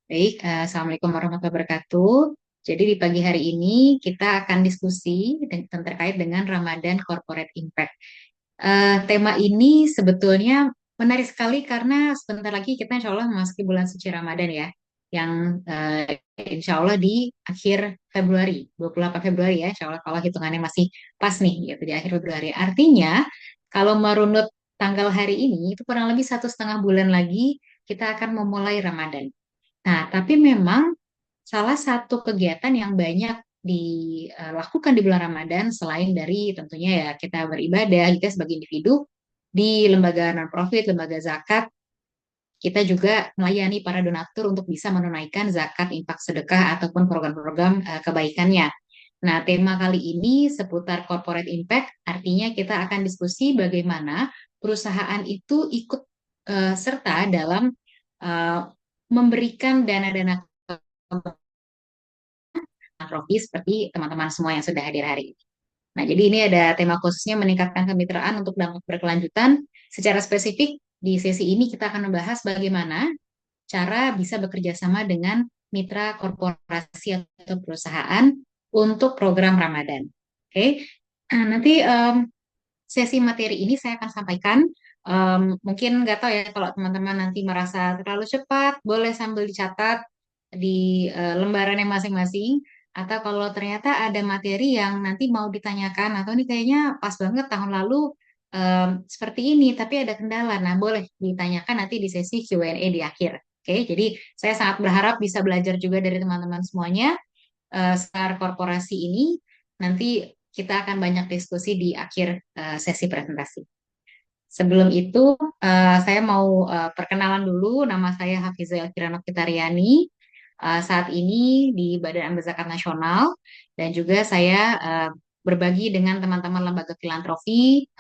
Baik, Assalamualaikum warahmatullahi wabarakatuh. Jadi di pagi hari ini kita akan diskusi terkait dengan Ramadan Corporate Impact. Tema ini sebetulnya menarik sekali karena sebentar lagi kita insya Allah memasuki bulan suci Ramadan ya, yang insya Allah di akhir Februari, 28 Februari ya, insya Allah kalau hitungannya masih pas nih, gitu di akhir Februari. Artinya kalau merunut tanggal hari ini itu kurang lebih 1,5 bulan lagi kita akan memulai Ramadan. Nah, tapi memang salah satu kegiatan yang banyak dilakukan di bulan Ramadan selain dari tentunya ya kita beribadah, kita sebagai individu di lembaga non-profit, lembaga zakat, kita juga melayani para donatur untuk bisa menunaikan zakat, infak, sedekah ataupun program-program kebaikannya. Nah, tema kali ini seputar corporate impact, artinya kita akan diskusi bagaimana perusahaan itu ikut serta dalam eh, memberikan dana-dana filantropi seperti teman-teman semua yang sudah hadir hari ini. Nah, jadi ini ada tema khususnya meningkatkan kemitraan untuk dampak berkelanjutan. Secara spesifik di sesi ini kita akan membahas bagaimana cara bisa bekerja sama dengan mitra korporasi atau perusahaan untuk program Ramadan. Oke, nah, nanti sesi materi ini saya akan sampaikan. Mungkin nggak tahu ya kalau teman-teman nanti merasa terlalu cepat, boleh sambil dicatat di lembarannya masing-masing. Atau kalau ternyata ada materi yang nanti mau ditanyakan, atau ini kayaknya pas banget tahun lalu seperti ini, tapi ada kendala. Nah, boleh ditanyakan nanti di sesi Q&A di akhir. Oke, jadi saya sangat berharap bisa belajar juga dari teman-teman semuanya secara korporasi ini. Nanti kita akan banyak diskusi di akhir sesi presentasi. Sebelum itu, saya mau perkenalan dulu. Nama saya Hafizah Elkira Nokitariani. Saat ini di Badan Amil Zakat Nasional dan juga saya berbagi dengan teman-teman lembaga filantropi,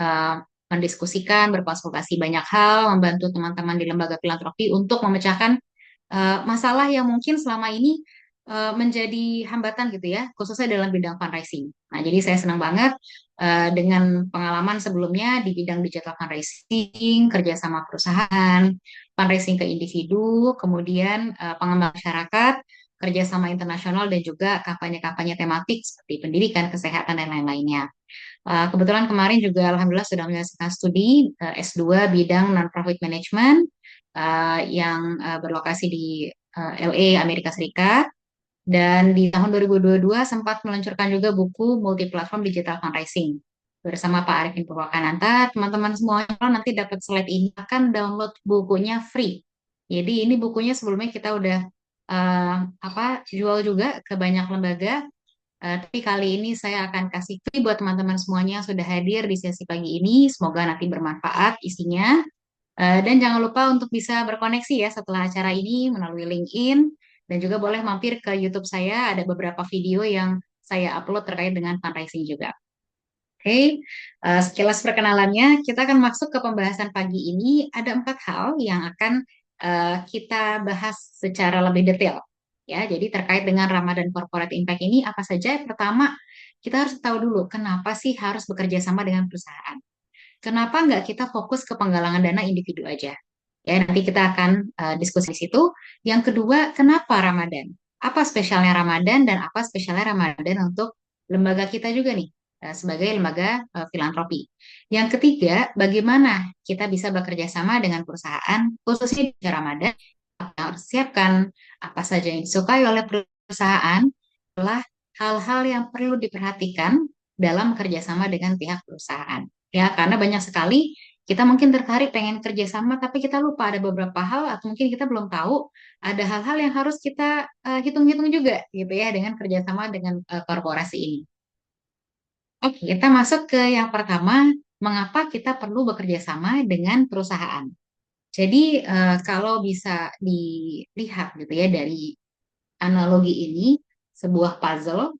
mendiskusikan, berkonsultasi banyak hal, membantu teman-teman di lembaga filantropi untuk memecahkan masalah yang mungkin selama ini menjadi hambatan gitu ya, khususnya dalam bidang fundraising. Nah, jadi saya senang banget dengan pengalaman sebelumnya di bidang digital fundraising, kerjasama perusahaan, fundraising ke individu, kemudian pengembangan masyarakat, kerjasama internasional, dan juga kampanye-kampanye tematik seperti pendidikan, kesehatan, dan lain-lainnya. Kebetulan kemarin juga Alhamdulillah sudah menyelesaikan studi S2 bidang non-profit management yang berlokasi di LA, Amerika Serikat. Dan di tahun 2022 sempat meluncurkan juga buku multi-platform digital fundraising bersama Pak Arifin Purwakananta. Teman-teman semuanya kalau nanti dapat slide ini akan download bukunya free. Jadi ini bukunya sebelumnya kita udah jual juga ke banyak lembaga. Tapi kali ini saya akan kasih free buat teman-teman semuanya yang sudah hadir di sesi pagi ini. Semoga nanti bermanfaat isinya. Dan jangan lupa untuk bisa berkoneksi ya setelah acara ini melalui LinkedIn dan juga boleh mampir ke YouTube saya. Ada beberapa video yang saya upload terkait dengan fundraising juga. Oke, sekilas perkenalannya, kita akan masuk ke pembahasan pagi ini. Ada 4 hal yang akan kita bahas secara lebih detail. Ya, jadi terkait dengan Ramadan Corporate Impact ini apa saja? Pertama, kita harus tahu dulu kenapa sih harus bekerja sama dengan perusahaan. Kenapa nggak kita fokus ke penggalangan dana individu aja? Ya, nanti kita akan diskusi di situ. Yang kedua, kenapa Ramadan? Apa spesialnya Ramadan dan apa spesialnya Ramadan untuk lembaga kita juga nih sebagai lembaga filantropi. Yang ketiga, bagaimana kita bisa bekerja sama dengan perusahaan khususnya di Ramadan yang harus siapkan apa saja yang disukai oleh perusahaan adalah hal-hal yang perlu diperhatikan dalam kerjasama dengan pihak perusahaan. Ya, karena banyak sekali kita mungkin tertarik pengen kerjasama, tapi kita lupa ada beberapa hal atau mungkin kita belum tahu ada hal-hal yang harus kita hitung-hitung juga gitu ya dengan kerjasama dengan korporasi ini. Oke, kita masuk ke yang pertama, mengapa kita perlu bekerja sama dengan perusahaan. Jadi kalau bisa dilihat gitu ya dari analogi ini, sebuah puzzle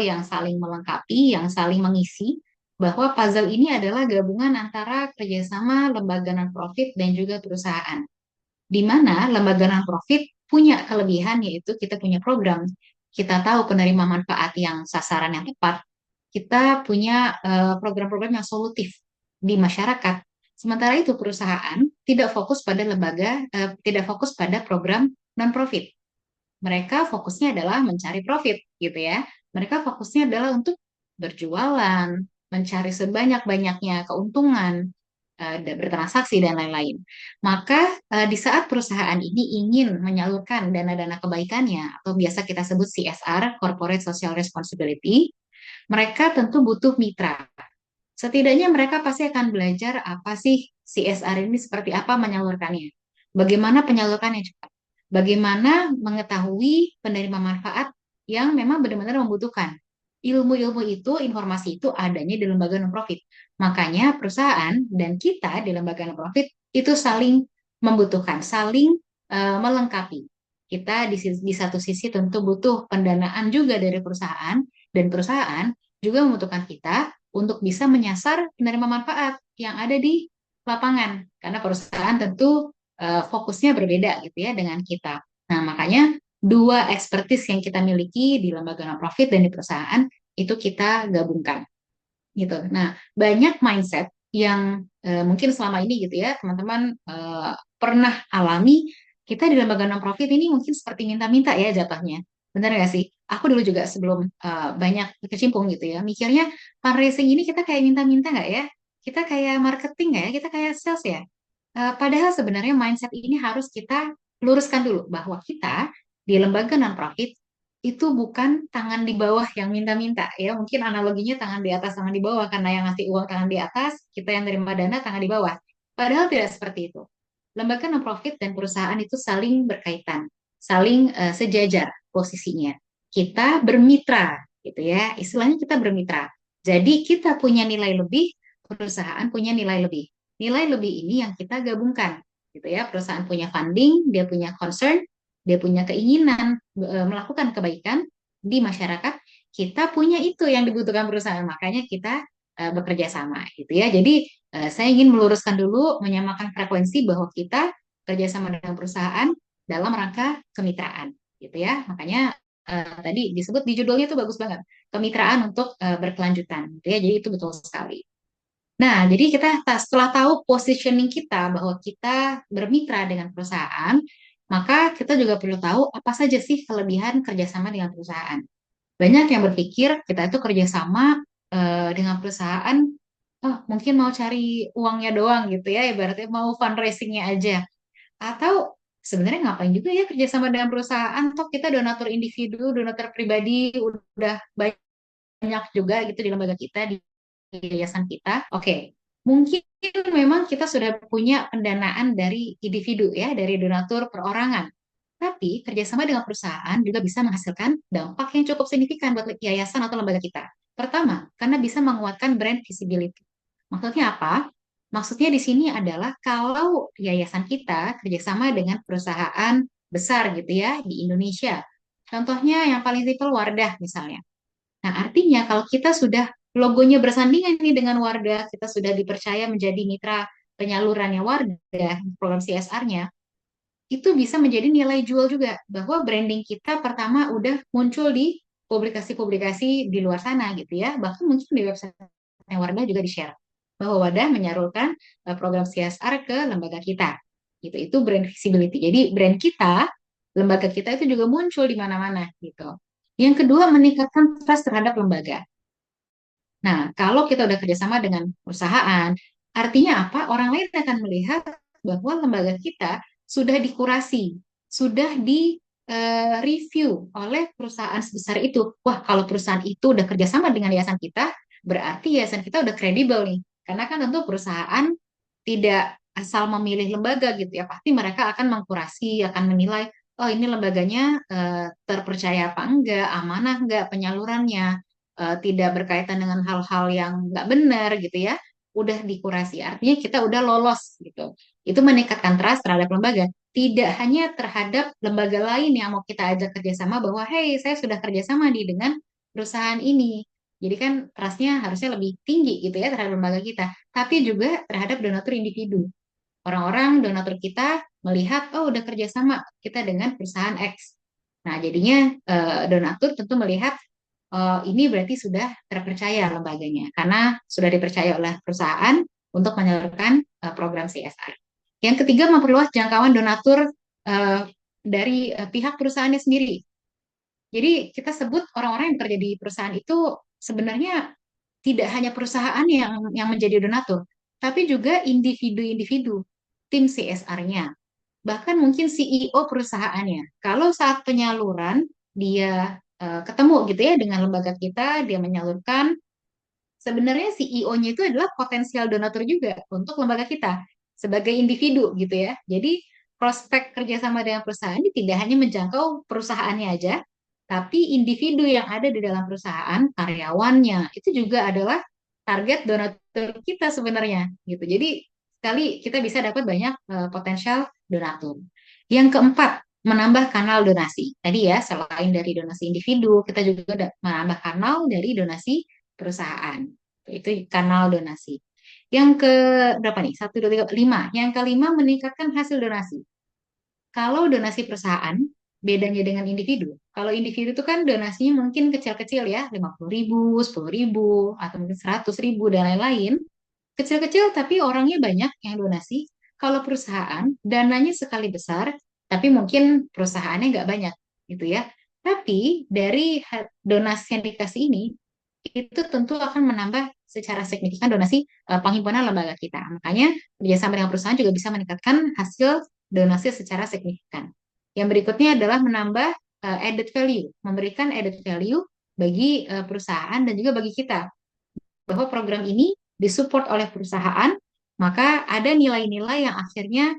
yang saling melengkapi, yang saling mengisi, bahwa puzzle ini adalah gabungan antara kerjasama lembaga non-profit dan juga perusahaan. Di mana lembaga non-profit punya kelebihan yaitu kita punya program, kita tahu penerima manfaat yang sasaran yang tepat, kita punya program-program yang solutif di masyarakat. Sementara itu perusahaan tidak fokus pada lembaga, tidak fokus pada program non-profit. mereka fokusnya adalah mencari profit gitu ya. Mereka fokusnya adalah untuk berjualan, mencari sebanyak-banyaknya keuntungan, bertransaksi dan lain-lain. Maka di saat perusahaan ini ingin menyalurkan dana-dana kebaikannya atau biasa kita sebut CSR, Corporate Social Responsibility, mereka tentu butuh mitra. Setidaknya mereka pasti akan belajar apa sih CSR ini, seperti apa menyalurkannya. Bagaimana penyalurannya cepat. Bagaimana mengetahui penerima manfaat yang memang benar-benar membutuhkan. Ilmu-ilmu itu, informasi itu adanya di lembaga non-profit. Makanya perusahaan dan kita di lembaga non-profit itu saling membutuhkan, saling melengkapi. Kita di satu sisi tentu butuh pendanaan juga dari perusahaan, dan perusahaan juga membutuhkan kita untuk bisa menyasar penerima manfaat yang ada di lapangan. Karena perusahaan tentu fokusnya berbeda gitu ya dengan kita. Nah, makanya dua expertise yang kita miliki di lembaga non-profit dan di perusahaan itu kita gabungkan gitu. Nah, banyak mindset yang mungkin selama ini gitu ya, teman-teman pernah alami. Kita di lembaga non-profit ini mungkin seperti minta-minta ya jatuhnya. Benar nggak sih? Aku dulu juga sebelum banyak kecimpung gitu ya, mikirnya fundraising ini kita kayak minta-minta nggak ya? Kita kayak marketing nggak ya? Kita kayak sales ya? Padahal sebenarnya mindset ini harus kita luruskan dulu bahwa kita di lembaga non-profit itu bukan tangan di bawah yang minta-minta ya. Mungkin analoginya tangan di atas, tangan di bawah, karena yang ngasih uang tangan di atas, kita yang terima dana tangan di bawah. Padahal tidak seperti itu. Lembaga non-profit dan perusahaan itu saling berkaitan, saling sejajar posisinya. Kita bermitra gitu ya. Istilahnya kita bermitra. Jadi kita punya nilai lebih, perusahaan punya nilai lebih. Nilai lebih ini yang kita gabungkan gitu ya. Perusahaan punya funding, dia punya concern, dia punya keinginan melakukan kebaikan di masyarakat, kita punya itu yang dibutuhkan perusahaan, makanya kita bekerja sama gitu ya. Jadi saya ingin meluruskan dulu, menyamakan frekuensi bahwa kita kerjasama dengan perusahaan dalam rangka kemitraan gitu ya. Makanya tadi disebut di judulnya itu bagus banget, kemitraan untuk berkelanjutan gitu ya. Jadi itu betul sekali. Nah, jadi setelah tahu positioning kita bahwa kita bermitra dengan perusahaan, maka kita juga perlu tahu apa saja sih kelebihan kerjasama dengan perusahaan. Banyak yang berpikir kita itu kerjasama dengan perusahaan, oh, mungkin mau cari uangnya doang gitu ya, ibaratnya mau fundraisingnya aja. Atau sebenarnya ngapain juga ya kerjasama dengan perusahaan, toh kita donatur individu, donatur pribadi, udah banyak juga gitu di lembaga kita, di yayasan kita. Oke, mungkin memang kita sudah punya pendanaan dari individu ya, dari donatur perorangan. Tapi kerjasama dengan perusahaan juga bisa menghasilkan dampak yang cukup signifikan buat yayasan atau lembaga kita. Pertama, karena bisa menguatkan brand visibility. Maksudnya apa? Maksudnya di sini adalah kalau yayasan kita kerjasama dengan perusahaan besar gitu ya di Indonesia. Contohnya yang paling simpel Wardah misalnya. Nah, artinya kalau kita sudah logonya bersandingan nih dengan Wardah, kita sudah dipercaya menjadi mitra penyalurannya Wardah, program CSR-nya, itu bisa menjadi nilai jual juga, bahwa branding kita pertama udah muncul di publikasi-publikasi di luar sana gitu ya, bahkan mungkin di website Wardah juga di-share bahwa Wadah menyalurkan program CSR ke lembaga kita. Itu brand visibility. Jadi brand kita, lembaga kita itu juga muncul di mana-mana gitu. Yang kedua, meningkatkan trust terhadap lembaga. Nah, kalau kita udah kerjasama dengan perusahaan, artinya apa? Orang lain akan melihat bahwa lembaga kita sudah dikurasi, sudah di review oleh perusahaan sebesar itu. Wah, kalau perusahaan itu udah kerjasama dengan yayasan kita, berarti yayasan kita udah kredibel nih. Karena kan tentu perusahaan tidak asal memilih lembaga gitu ya, pasti mereka akan mengkurasi, akan menilai, oh ini lembaganya terpercaya apa enggak, amanah enggak penyalurannya, tidak berkaitan dengan hal-hal yang nggak benar gitu ya, udah dikurasi. Artinya kita udah lolos gitu. Itu meningkatkan trust terhadap lembaga. Tidak hanya terhadap lembaga lain yang mau kita ajak kerjasama bahwa, hey, saya sudah kerjasama nih dengan perusahaan ini. Jadi kan trustnya harusnya lebih tinggi gitu ya terhadap lembaga kita. Tapi juga terhadap donatur individu. Orang-orang donatur kita melihat, oh udah kerjasama kita dengan perusahaan X. Nah, jadinya donatur tentu melihat ini berarti sudah terpercaya lembaganya karena sudah dipercaya oleh perusahaan untuk menyalurkan program CSR. Yang ketiga, memperluas jangkauan donatur dari pihak perusahaannya sendiri. Jadi kita sebut orang-orang yang bekerja di perusahaan itu sebenarnya tidak hanya perusahaan yang menjadi donatur, tapi juga individu-individu, tim CSR-nya, bahkan mungkin CEO perusahaannya. Kalau saat penyaluran dia ketemu gitu ya dengan lembaga kita, dia menyalurkan, sebenarnya CEO-nya itu adalah potensial donatur juga untuk lembaga kita sebagai individu gitu ya. Jadi prospek kerjasama dengan perusahaan ini tidak hanya menjangkau perusahaannya aja, tapi individu yang ada di dalam perusahaan, karyawannya itu juga adalah target donatur kita sebenarnya gitu. Jadi sekali kita bisa dapat banyak potensial donatur. Yang keempat, menambah kanal donasi. Tadi ya, selain dari donasi individu, kita juga menambah kanal dari donasi perusahaan. Itu kanal donasi. Yang ke berapa nih? Satu, dua, tiga, lima. Yang kelima, meningkatkan hasil donasi. Kalau donasi perusahaan, bedanya dengan individu. Kalau individu itu kan donasinya mungkin kecil-kecil ya, 50.000, 10.000, atau mungkin 100.000, dan lain-lain. Kecil-kecil tapi orangnya banyak yang donasi. Kalau perusahaan, dananya sekali besar, tapi mungkin perusahaannya nggak banyak gitu ya. Tapi dari donasi yang dikasih ini, itu tentu akan menambah secara signifikan donasi penghimpunan lembaga kita. Makanya kerjasama dengan perusahaan juga bisa meningkatkan hasil donasi secara signifikan. Yang berikutnya adalah menambah added value, memberikan added value bagi perusahaan dan juga bagi kita. Bahwa program ini disupport oleh perusahaan, maka ada nilai-nilai yang akhirnya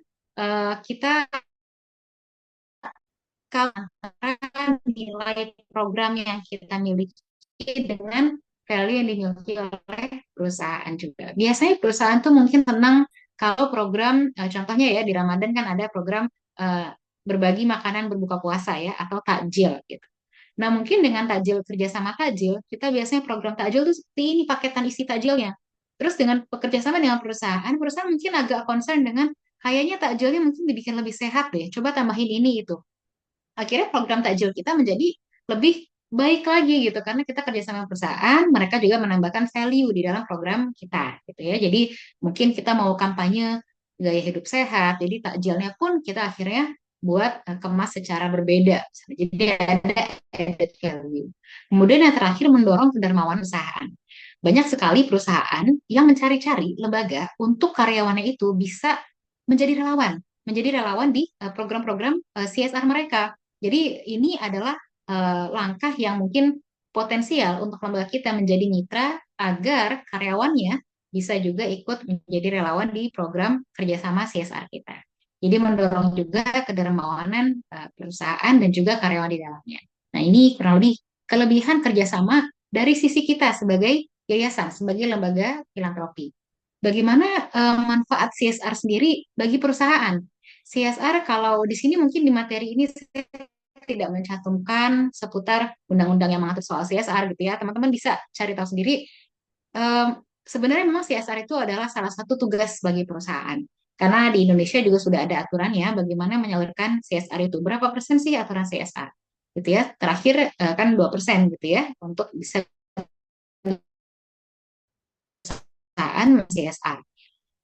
kita kalahkan nilai program yang kita miliki dengan value yang dimiliki oleh perusahaan juga. Biasanya perusahaan tuh mungkin tenang kalau program, contohnya ya di Ramadan kan ada program eh, berbagi makanan berbuka puasa ya atau takjil gitu. Nah mungkin dengan takjil kerjasama takjil, kita biasanya program takjil tuh seperti ini paketan isi takjilnya. Terus dengan bekerja sama dengan perusahaan, perusahaan mungkin agak concern dengan kayaknya takjilnya mungkin dibikin lebih sehat deh. Coba tambahin ini itu, akhirnya program takjil kita menjadi lebih baik lagi gitu karena kita kerjasama perusahaan, mereka juga menambahkan value di dalam program kita gitu ya. Jadi mungkin kita mau kampanye gaya hidup sehat, jadi takjilnya pun kita akhirnya buat kemas secara berbeda. Jadi ada added value. Kemudian yang terakhir, mendorong pendermawan perusahaan. Banyak sekali perusahaan yang mencari-cari lembaga untuk karyawannya itu bisa menjadi relawan di program-program CSR mereka. Jadi ini adalah langkah yang mungkin potensial untuk lembaga kita menjadi mitra agar karyawannya bisa juga ikut menjadi relawan di program kerjasama CSR kita. Jadi mendorong juga kedermawanan perusahaan dan juga karyawan di dalamnya. Nah ini kurang lebih kelebihan kerjasama dari sisi kita sebagai yayasan, sebagai lembaga filantropi. Bagaimana manfaat CSR sendiri bagi perusahaan? CSR kalau di sini mungkin di materi ini saya tidak mencantumkan seputar undang-undang yang mengatur soal CSR gitu ya. Teman-teman bisa cari tahu sendiri. Sebenarnya memang CSR itu adalah salah satu tugas bagi perusahaan. Karena di Indonesia juga sudah ada aturannya bagaimana menyalurkan CSR itu. Berapa persen sih aturan CSR? Gitu ya. Terakhir kan 2% gitu ya untuk bisa perusahaan CSR.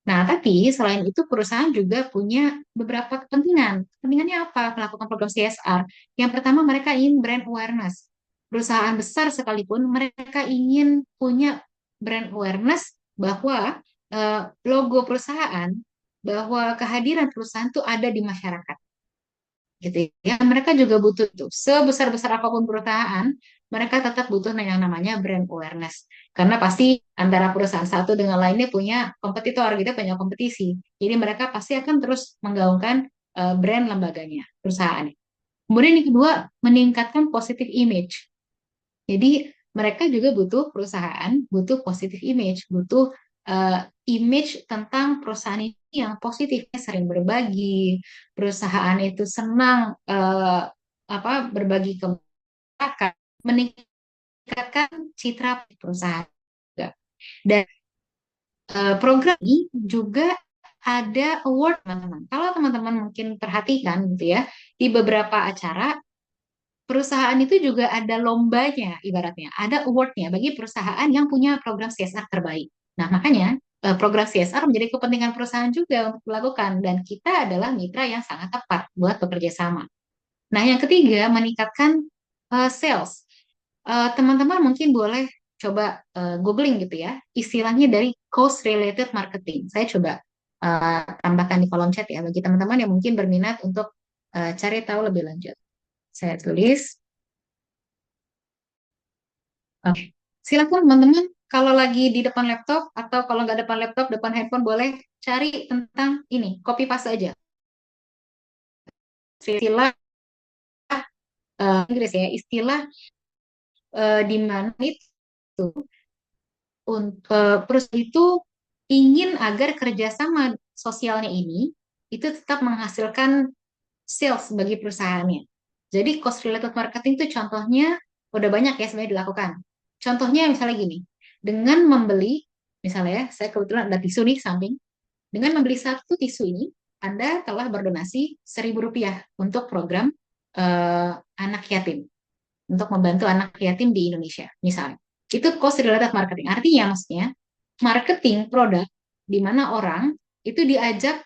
Nah, tapi selain itu perusahaan juga punya beberapa kepentingan. Kepentingannya apa? Melakukan program CSR. Yang pertama, mereka ingin brand awareness. Perusahaan besar sekalipun mereka ingin punya brand awareness bahwa logo perusahaan, bahwa kehadiran perusahaan itu ada di masyarakat gitu ya. Mereka juga butuh itu. Sebesar-besar apapun perusahaan, mereka tetap butuh yang namanya brand awareness. Karena pasti antara perusahaan satu dengan lainnya punya kompetitor, gitu, punya kompetisi. Jadi mereka pasti akan terus menggaungkan brand lembaganya, perusahaan. Kemudian yang kedua, meningkatkan positive image. Jadi mereka juga butuh perusahaan, butuh positive image, butuh image tentang perusahaan ini yang positifnya sering berbagi, perusahaan itu senang apa berbagi ke masyarakat, meningkatkan citra perusahaan juga. Dan program ini juga ada award teman-teman. Kalau teman-teman mungkin perhatikan gitu ya, di beberapa acara perusahaan itu juga ada lombanya, ibaratnya ada awardnya bagi perusahaan yang punya program CSR terbaik. Nah, makanya program CSR menjadi kepentingan perusahaan juga untuk dilakukan dan kita adalah mitra yang sangat tepat buat bekerja sama. Nah, yang ketiga, meningkatkan Sales. Teman-teman mungkin boleh coba googling gitu ya, istilahnya dari cost related marketing. Saya coba tambahkan di kolom chat ya bagi teman-teman yang mungkin berminat untuk cari tahu lebih lanjut. Saya tulis. Oke. Silakan teman-teman, kalau lagi di depan laptop atau kalau nggak depan laptop, depan handphone boleh cari tentang ini, copy paste aja. Istilah Inggris ya, istilah di mana itu untuk perusahaan itu ingin agar kerjasama sosialnya ini itu tetap menghasilkan sales bagi perusahaannya. Jadi cost related marketing itu contohnya udah banyak ya sebenarnya dilakukan. Contohnya misalnya gini, dengan membeli, misalnya ya, saya kebetulan ada tisu nih samping, dengan membeli satu tisu ini, Anda telah berdonasi Rp1.000 untuk program anak yatim, untuk membantu anak yatim di Indonesia, misalnya. Itu cost related marketing. Artinya maksudnya, marketing produk di mana orang itu diajak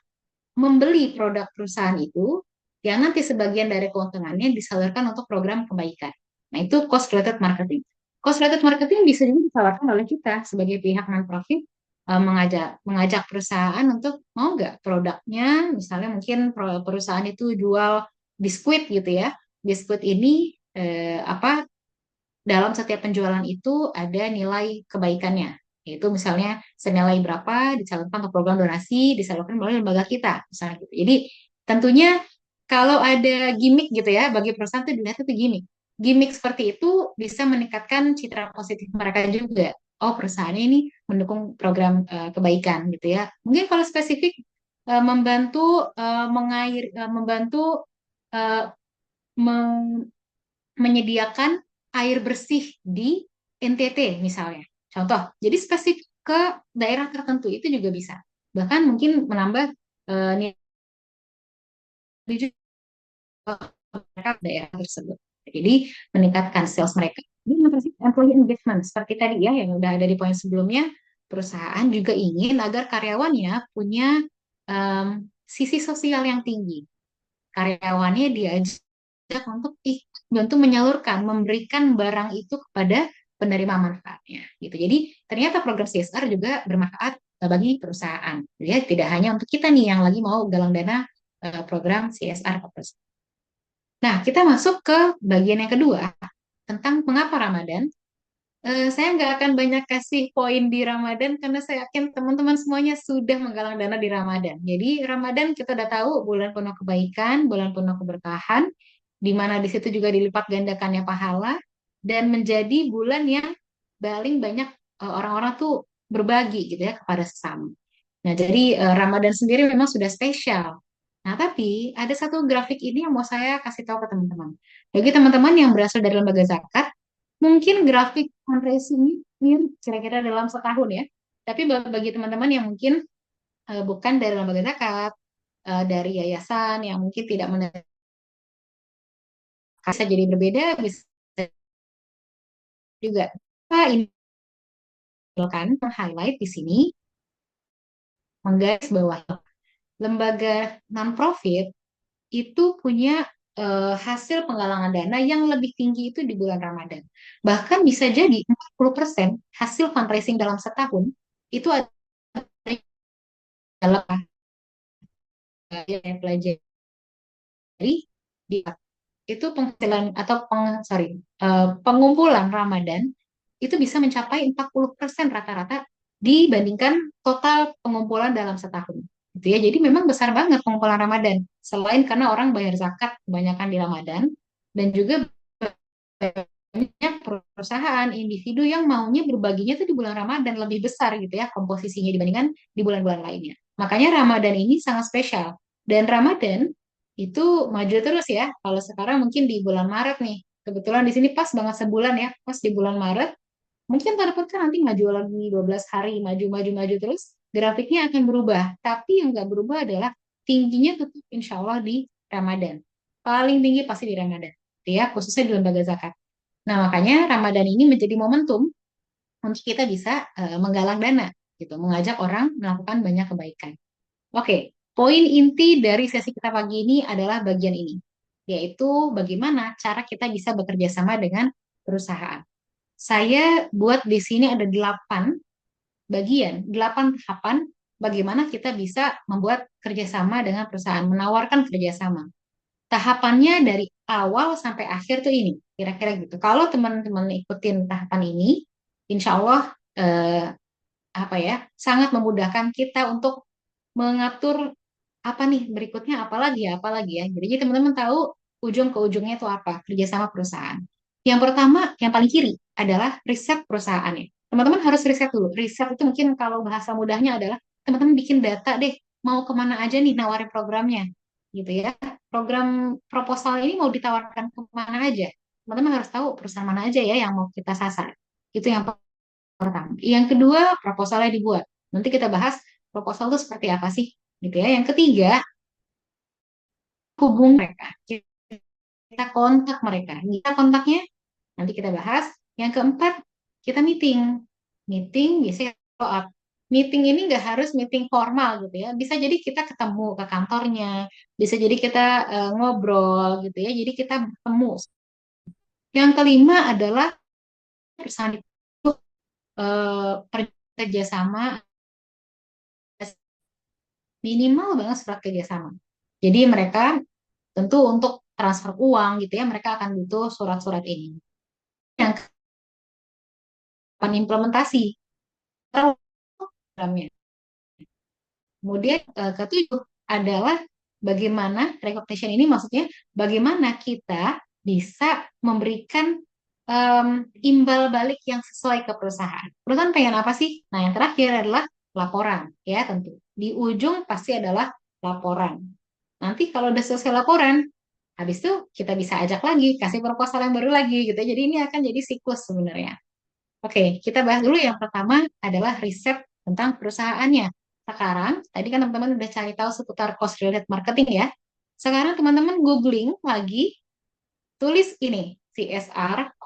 membeli produk perusahaan itu yang nanti sebagian dari keuntungannya disalurkan untuk program kebaikan. Nah, itu cost related marketing. Cost related marketing bisa juga ditawarkan oleh kita sebagai pihak non-profit mengajak mengajak perusahaan untuk mau nggak produknya, misalnya mungkin perusahaan itu jual biskuit gitu ya. Biskuit ini apa dalam setiap penjualan itu ada nilai kebaikannya. Yaitu misalnya senilai berapa disalurkan untuk program donasi, disalurkan melalui lembaga kita, misalnya gitu. Jadi tentunya kalau ada gimmick gitu ya, bagi perusahaan itu dilihat itu gimmick. Gimmick seperti itu bisa meningkatkan citra positif mereka juga. Oh, perusahaan ini mendukung program kebaikan gitu ya. Mungkin kalau spesifik membantu membantu eh, menyediakan air bersih di NTT misalnya. Contoh, jadi spesifik ke daerah tertentu itu juga bisa. Bahkan mungkin menambah nilai juga mereka daerah tersebut. Jadi meningkatkan sales mereka. Ini employee engagement seperti tadi ya yang udah ada di poin sebelumnya, perusahaan juga ingin agar karyawannya punya sisi sosial yang tinggi. Karyawannya diajak untuk bantu menyalurkan, memberikan barang itu kepada penerima manfaatnya gitu. Jadi ternyata program CSR juga bermanfaat bagi perusahaan. Ya, tidak hanya untuk kita nih yang lagi mau galang dana program CSR ke perusahaan. Nah, kita masuk ke bagian yang kedua tentang mengapa Ramadan. Saya nggak akan banyak kasih poin di Ramadan karena saya yakin teman-teman semuanya sudah menggalang dana di Ramadan. Jadi Ramadan kita udah tahu bulan penuh kebaikan, bulan penuh keberkahan, di mana di situ juga dilipat gandakannya pahala dan menjadi bulan yang paling banyak orang-orang tuh berbagi gitu ya kepada sesama. Nah, jadi Ramadan sendiri memang sudah spesial. Nah, tapi ada satu grafik ini yang mau saya kasih tahu ke teman-teman. Bagi teman-teman yang berasal dari lembaga zakat, mungkin grafik fundraising ini kira-kira dalam setahun ya. Tapi bagi teman-teman yang mungkin bukan dari lembaga zakat, dari yayasan yang mungkin tidak menerima, bisa jadi berbeda, bisa juga. Nah, ini kan highlight di sini, menggaris bawah lembaga non-profit itu punya hasil penggalangan dana yang lebih tinggi itu di bulan Ramadan. Bahkan bisa jadi 40% hasil fundraising dalam setahun itu ada dalam yang pelajari di itu penghasilan atau pengumpulan Ramadan itu bisa mencapai 40% rata-rata dibandingkan total pengumpulan dalam setahun. Gitu ya. Jadi memang besar banget pengumpulan Ramadan. Selain karena orang bayar zakat kebanyakan di Ramadan dan juga banyak perusahaan individu yang maunya berbaginya tuh di bulan Ramadan lebih besar gitu ya komposisinya dibandingkan di bulan-bulan lainnya. Makanya Ramadan ini sangat spesial. Dan Ramadan itu maju terus ya. Kalau sekarang mungkin di bulan Maret nih. Kebetulan di sini pas banget sebulan ya, pas di bulan Maret. Mungkin tahun depan kan nanti maju lagi 12 hari, maju terus. Grafiknya akan berubah. Tapi yang nggak berubah adalah tingginya tetap insya Allah di Ramadan. Paling tinggi pasti di Ramadan. Ya, khususnya di lembaga zakat. Nah, makanya Ramadan ini menjadi momentum untuk kita bisa menggalang dana, gitu, mengajak orang melakukan banyak kebaikan. Oke, poin inti dari sesi kita pagi ini adalah bagian ini. yaitu bagaimana cara kita bisa bekerja sama dengan perusahaan. Saya buat di sini ada 8 tahapan bagaimana kita bisa membuat kerjasama dengan perusahaan, menawarkan kerjasama. Tahapannya dari awal sampai akhir tuh ini, kira-kira gitu. Kalau teman-teman ikutin tahapan ini, insya Allah eh, apa ya, sangat memudahkan kita untuk mengatur apa nih berikutnya, apalagi ya. Jadi teman-teman tahu ujung ke ujungnya itu apa, kerjasama perusahaan. Yang pertama, yang paling kiri adalah riset perusahaannya. Teman-teman harus riset dulu. Riset itu mungkin kalau bahasa mudahnya adalah teman-teman bikin data deh, mau kemana aja nih nawarin programnya, gitu ya. Program proposal ini mau ditawarkan kemana aja. Teman-teman harus tahu perusahaan mana aja ya yang mau kita sasar. Itu yang pertama. Yang kedua, proposalnya dibuat. Nanti kita bahas proposal itu seperti apa sih, gitu ya. Yang ketiga, hubung mereka. Kita kontak mereka. Kita kontaknya nanti kita bahas. Yang keempat, kita meeting. Meeting biasanya follow up. Meeting ini nggak harus meeting formal gitu ya. Bisa jadi kita ketemu ke kantornya, bisa jadi kita ngobrol gitu ya. Jadi kita bertemu. Yang kelima adalah perusahaan itu kerjasama minimal banget surat kerjasama. Jadi mereka tentu untuk transfer uang gitu ya, mereka akan butuh surat-surat ini. Yang implementasi programnya. Kemudian ketujuh adalah bagaimana recognition ini maksudnya bagaimana kita bisa memberikan imbal balik yang sesuai ke perusahaan. Perusahaan pengen apa sih? Nah, yang terakhir adalah laporan, ya tentu. Di ujung pasti adalah laporan. Nanti kalau udah selesai laporan, habis itu kita bisa ajak lagi, kasih proposal yang baru lagi gitu. Jadi ini akan jadi siklus sebenarnya. Oke, kita bahas dulu yang pertama adalah riset tentang perusahaannya. Sekarang, tadi kan teman-teman udah cari tahu seputar cost related marketing ya. Sekarang teman-teman googling lagi, tulis ini, CSR,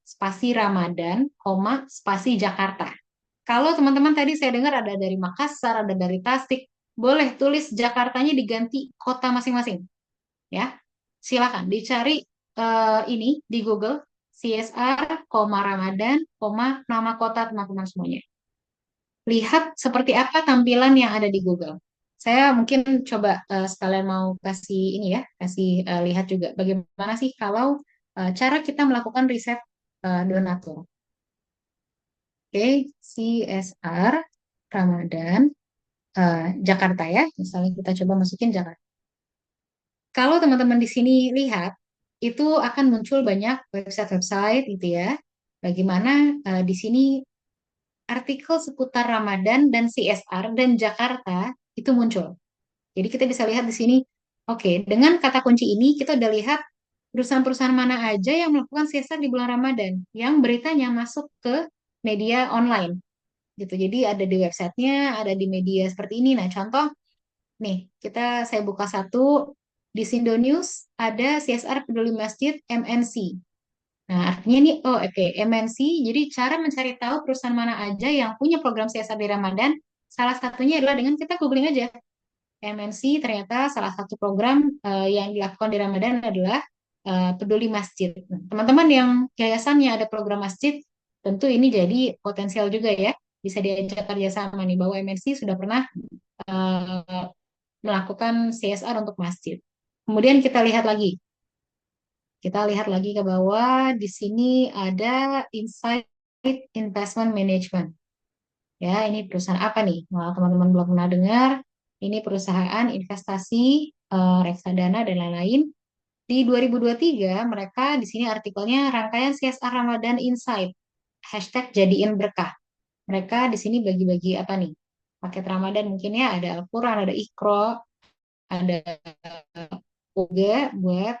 spasi Ramadan, spasi Jakarta. Kalau teman-teman tadi saya dengar ada dari Makassar, ada dari Tasik, boleh tulis Jakartanya diganti kota masing-masing. Ya, silakan dicari ini di Google CSR, Ramadan, nama kota teman-teman semuanya. Lihat seperti apa tampilan yang ada di Google. Saya mungkin coba sekalian mau kasih ini ya, kasih lihat juga bagaimana sih kalau cara kita melakukan riset donatur. Oke, CSR Ramadan Jakarta ya. Misalnya kita coba masukin Jakarta. Kalau teman-teman di sini lihat, itu akan muncul banyak website-website gitu ya. Bagaimana di sini artikel seputar Ramadan dan CSR dan Jakarta itu muncul. Jadi kita bisa lihat di sini, oke, dengan kata kunci ini kita udah lihat perusahaan-perusahaan mana aja yang melakukan CSR di bulan Ramadan, yang beritanya masuk ke media online gitu. Jadi ada di websitenya, ada di media seperti ini. Nah, contoh nih, saya buka satu di Sindo News ada CSR Peduli Masjid MNC. Nah, artinya nih, oh oke, MNC, jadi cara mencari tahu perusahaan mana aja yang punya program CSR di Ramadan, salah satunya adalah dengan kita googling aja. MNC ternyata salah satu program yang dilakukan di Ramadan adalah Peduli Masjid. Nah, teman-teman yang yayasannya ada program masjid, tentu ini jadi potensial juga ya, bisa diajak kerjasama nih, bahwa MNC sudah pernah eh, melakukan CSR untuk masjid. Kemudian kita lihat lagi ke bawah, di sini ada Insight Investment Management. Ya, ini perusahaan apa nih? Nah, teman-teman belum pernah dengar. Ini perusahaan investasi, reksadana dan lain-lain. Di 2023 mereka di sini artikelnya rangkaian CSR Ramadan Insight. Hashtag jadiin berkah. Mereka di sini bagi-bagi apa nih? Paket Ramadan mungkin ya, ada Al-Quran, ada Iqra, ada juga buat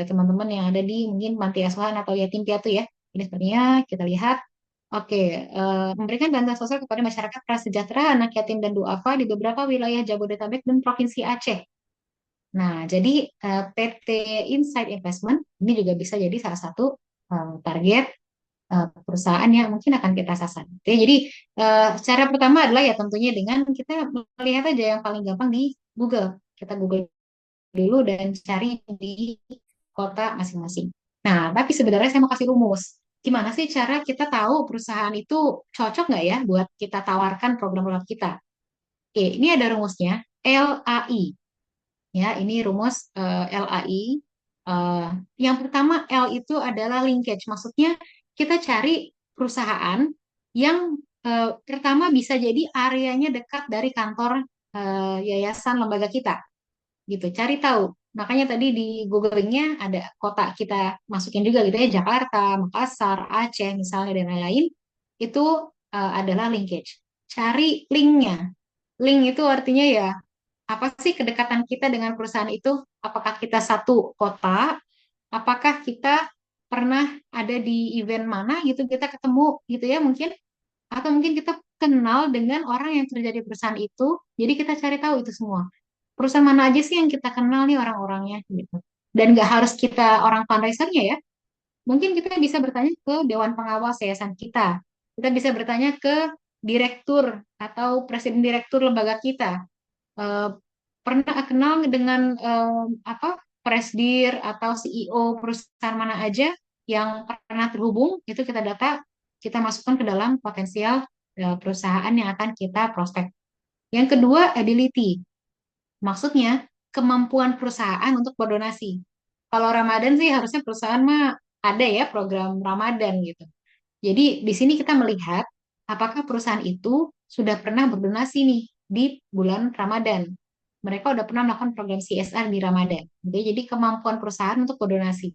teman-teman yang ada di mungkin panti asuhan atau yatim piatu ya. Ini sebenarnya kita lihat, oke, memberikan bantuan sosial kepada masyarakat prasejahtera, anak yatim dan duafa di beberapa wilayah Jabodetabek dan Provinsi Aceh. Nah, jadi PT Insight Investment ini juga bisa jadi salah satu target perusahaan yang mungkin akan kita sasar. Oke, jadi cara pertama adalah ya tentunya dengan kita melihat aja yang paling gampang di Google. Kita Google dulu dan cari di kota masing-masing. Nah, tapi sebenarnya saya mau kasih rumus. Gimana sih cara kita tahu perusahaan itu cocok nggak ya buat kita tawarkan program-program kita? Oke, ini ada rumusnya, LAI. Ya, ini rumus LAI. Eh, yang pertama, L itu adalah linkage. Maksudnya kita cari perusahaan yang pertama bisa jadi areanya dekat dari kantor yayasan lembaga kita gitu. Cari tahu. Makanya tadi di googlingnya ada kota kita masukin juga gitu ya, Jakarta, Makassar, Aceh misalnya dan lain-lain. Itu adalah linkage. Cari linknya. Link itu artinya ya apa sih kedekatan kita dengan perusahaan itu? Apakah kita satu kota? Apakah kita pernah ada di event mana gitu kita ketemu gitu ya mungkin? Atau mungkin kita kenal dengan orang yang kerja di perusahaan itu, jadi kita cari tahu itu semua. Perusahaan mana aja sih yang kita kenal nih orang-orangnya gitu. Dan nggak harus kita orang fundraisernya ya. Mungkin kita bisa bertanya ke Dewan Pengawas Yayasan kita. Kita bisa bertanya ke direktur atau presiden direktur lembaga kita. Eh, Pernah kenal dengan apa presdir atau CEO perusahaan mana aja yang pernah terhubung, itu kita data, kita masukkan ke dalam potensial perusahaan yang akan kita prospek. Yang kedua, ability. Maksudnya, kemampuan perusahaan untuk berdonasi. Kalau Ramadan sih harusnya perusahaan mah ada ya program Ramadan gitu. Jadi di sini kita melihat apakah perusahaan itu sudah pernah berdonasi nih di bulan Ramadan. Mereka udah pernah melakukan program CSR di Ramadan. Jadi kemampuan perusahaan untuk berdonasi.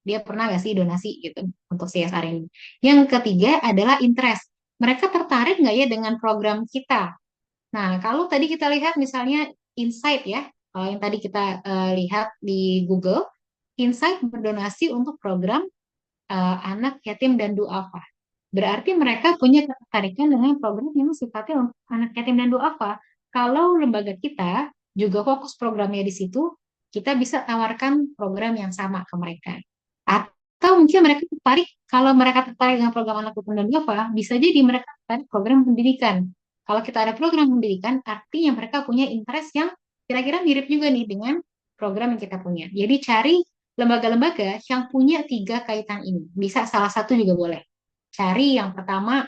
Dia pernah nggak sih donasi gitu untuk CSR ini. Yang ketiga adalah interest. Mereka tertarik nggak ya dengan program kita? Nah, kalau tadi kita lihat misalnya Insight ya, kalau yang tadi kita lihat di Google, Insight berdonasi untuk program anak yatim dan duafa. Berarti mereka punya ketertarikan dengan program yang sifatnya untuk anak yatim dan duafa. Kalau lembaga kita juga fokus programnya di situ, kita bisa tawarkan program yang sama ke mereka. Atau mungkin mereka tertarik, kalau mereka tertarik dengan program anak yatim dan duafa, bisa jadi mereka tertarik program pendidikan. Kalau kita ada program pendidikan, artinya mereka punya interest yang kira-kira mirip juga nih dengan program yang kita punya. Jadi cari lembaga-lembaga yang punya tiga kaitan ini. Bisa salah satu juga boleh. Cari yang pertama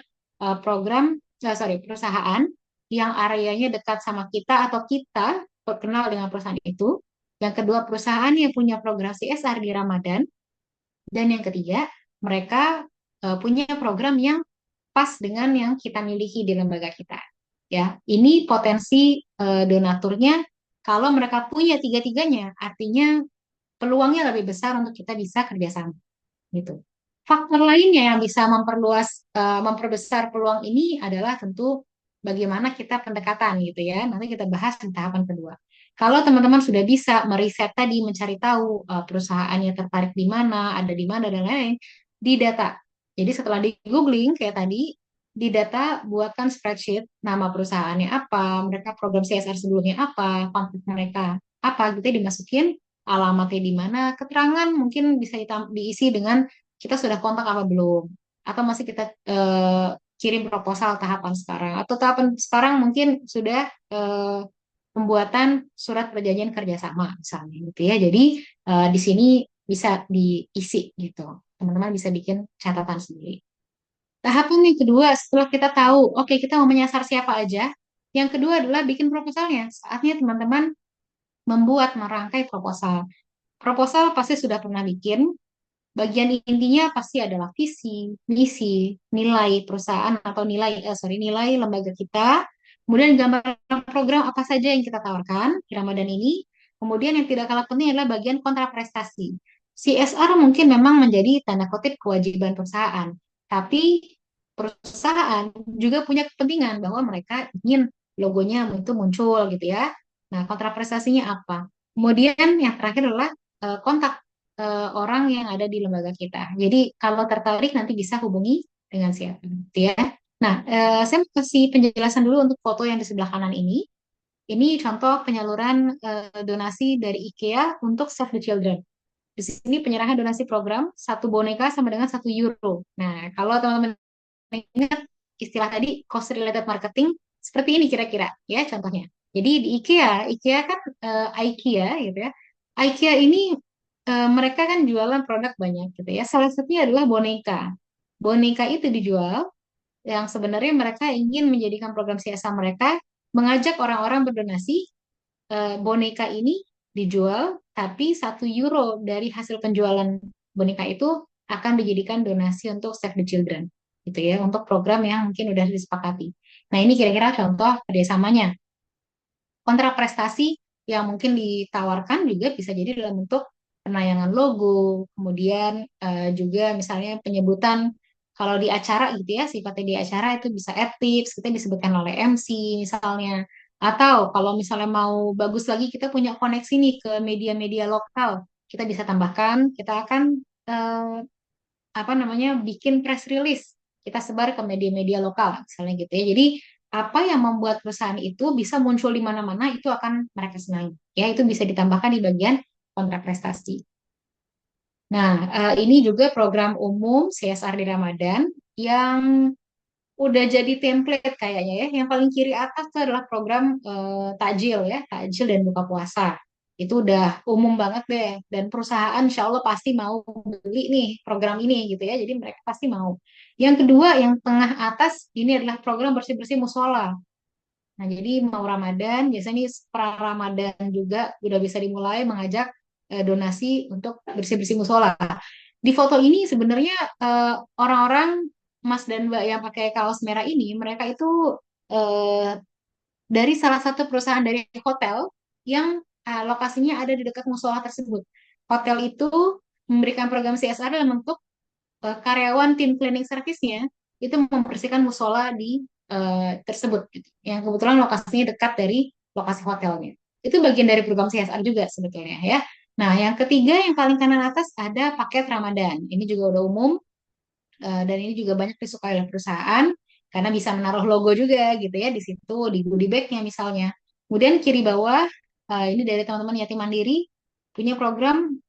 perusahaan yang areanya dekat sama kita atau kita kenal dengan perusahaan itu. Yang kedua perusahaan yang punya program CSR di Ramadan. Dan yang ketiga mereka punya program yang pas dengan yang kita miliki di lembaga kita. Ya, ini potensi donaturnya kalau mereka punya tiga-tiganya, artinya peluangnya lebih besar untuk kita bisa kerjasama gitu. Faktor lainnya yang bisa memperbesar peluang ini adalah tentu bagaimana kita pendekatan gitu ya. Nanti kita bahas di tahapan kedua. Kalau teman-teman sudah bisa meriset tadi, mencari tahu perusahaannya tertarik di mana, ada di mana dan lain-lain, di data. Jadi setelah di googling kayak tadi, di data buatkan spreadsheet, nama perusahaannya apa, mereka program CSR sebelumnya apa, konflik mereka apa gitu ya, dimasukin alamatnya di mana, keterangan mungkin bisa diisi dengan kita sudah kontak apa belum, atau masih kita kirim proposal tahapan sekarang, atau tahapan sekarang mungkin sudah pembuatan surat perjanjian kerjasama misalnya gitu ya. Jadi di sini bisa diisi gitu, teman-teman bisa bikin catatan sendiri. Tahapan yang kedua setelah kita tahu, oke kita mau menyasar siapa aja, yang kedua adalah bikin proposalnya. Saatnya teman-teman membuat merangkai proposal. Proposal pasti sudah pernah bikin. Bagian intinya pasti adalah visi, misi, nilai perusahaan atau nilai lembaga kita. Kemudian gambaran program apa saja yang kita tawarkan di Ramadan ini. Kemudian yang tidak kalah penting adalah bagian kontraprestasi. CSR mungkin memang menjadi tanda kutip kewajiban perusahaan, tapi perusahaan juga punya kepentingan bahwa mereka ingin logonya itu muncul gitu ya. Nah, kontraprestasinya apa? Kemudian yang terakhir adalah kontak orang yang ada di lembaga kita. Jadi kalau tertarik nanti bisa hubungi dengan siapa, gitu ya. Nah, saya mau kasih penjelasan dulu untuk foto yang di sebelah kanan ini. Ini contoh penyaluran donasi dari IKEA untuk Save the Children. Di sini penyerahan donasi program satu boneka sama dengan 1 euro. Nah, kalau teman-teman ingat istilah tadi cost related marketing, seperti ini kira-kira ya contohnya. Jadi di IKEA, IKEA kan IKEA gitu ya. IKEA ini mereka kan jualan produk banyak gitu ya. Salah satunya adalah boneka. Boneka itu dijual yang sebenarnya mereka ingin menjadikan program CSR mereka mengajak orang-orang berdonasi. Boneka ini dijual, tapi 1 euro dari hasil penjualan boneka itu akan dijadikan donasi untuk Save the Children, gitu ya, untuk program yang mungkin udah disepakati. Nah, ini kira-kira contoh kerjasamanya. Kontrak prestasi yang mungkin ditawarkan juga bisa jadi dalam bentuk penayangan logo, kemudian juga misalnya penyebutan kalau di acara gitu ya, sifatnya di acara itu bisa add tips, kita disebutkan oleh MC misalnya. Atau kalau misalnya mau bagus lagi, kita punya koneksi nih ke media-media lokal, kita bisa tambahkan, kita akan eh, apa namanya bikin press release, kita sebar ke media-media lokal misalnya gitu ya. Jadi apa yang membuat perusahaan itu bisa muncul di mana-mana itu akan mereka senangi ya, itu bisa ditambahkan di bagian kontrak prestasi. Nah, ini juga program umum CSR di Ramadan yang udah jadi template kayaknya ya. Yang paling kiri atas itu adalah program takjil ya, takjil dan buka puasa. Itu udah umum banget deh. Dan perusahaan insya Allah pasti mau beli nih program ini gitu ya. Jadi mereka pasti mau. Yang kedua, yang tengah atas ini adalah program bersih-bersih musola. Nah, jadi mau Ramadan, biasanya nih pra Ramadan juga udah bisa dimulai mengajak donasi untuk bersih-bersih musola. Di foto ini sebenarnya eh, orang-orang Mas dan Mbak yang pakai kaos merah ini, mereka itu eh, dari salah satu perusahaan dari hotel yang lokasinya ada di dekat musola tersebut. Hotel itu memberikan program CSR dalam bentuk karyawan tim cleaning service-nya itu membersihkan musola di tersebut, gitu. Yang kebetulan lokasinya dekat dari lokasi hotelnya. Itu bagian dari program CSR juga sebetulnya ya. Nah, yang ketiga yang paling kanan atas ada paket Ramadan. Ini juga udah umum dan ini juga banyak disukai oleh perusahaan karena bisa menaruh logo juga gitu ya di situ di goodie bag-nya misalnya. Kemudian kiri bawah ini dari teman-teman yatim mandiri punya program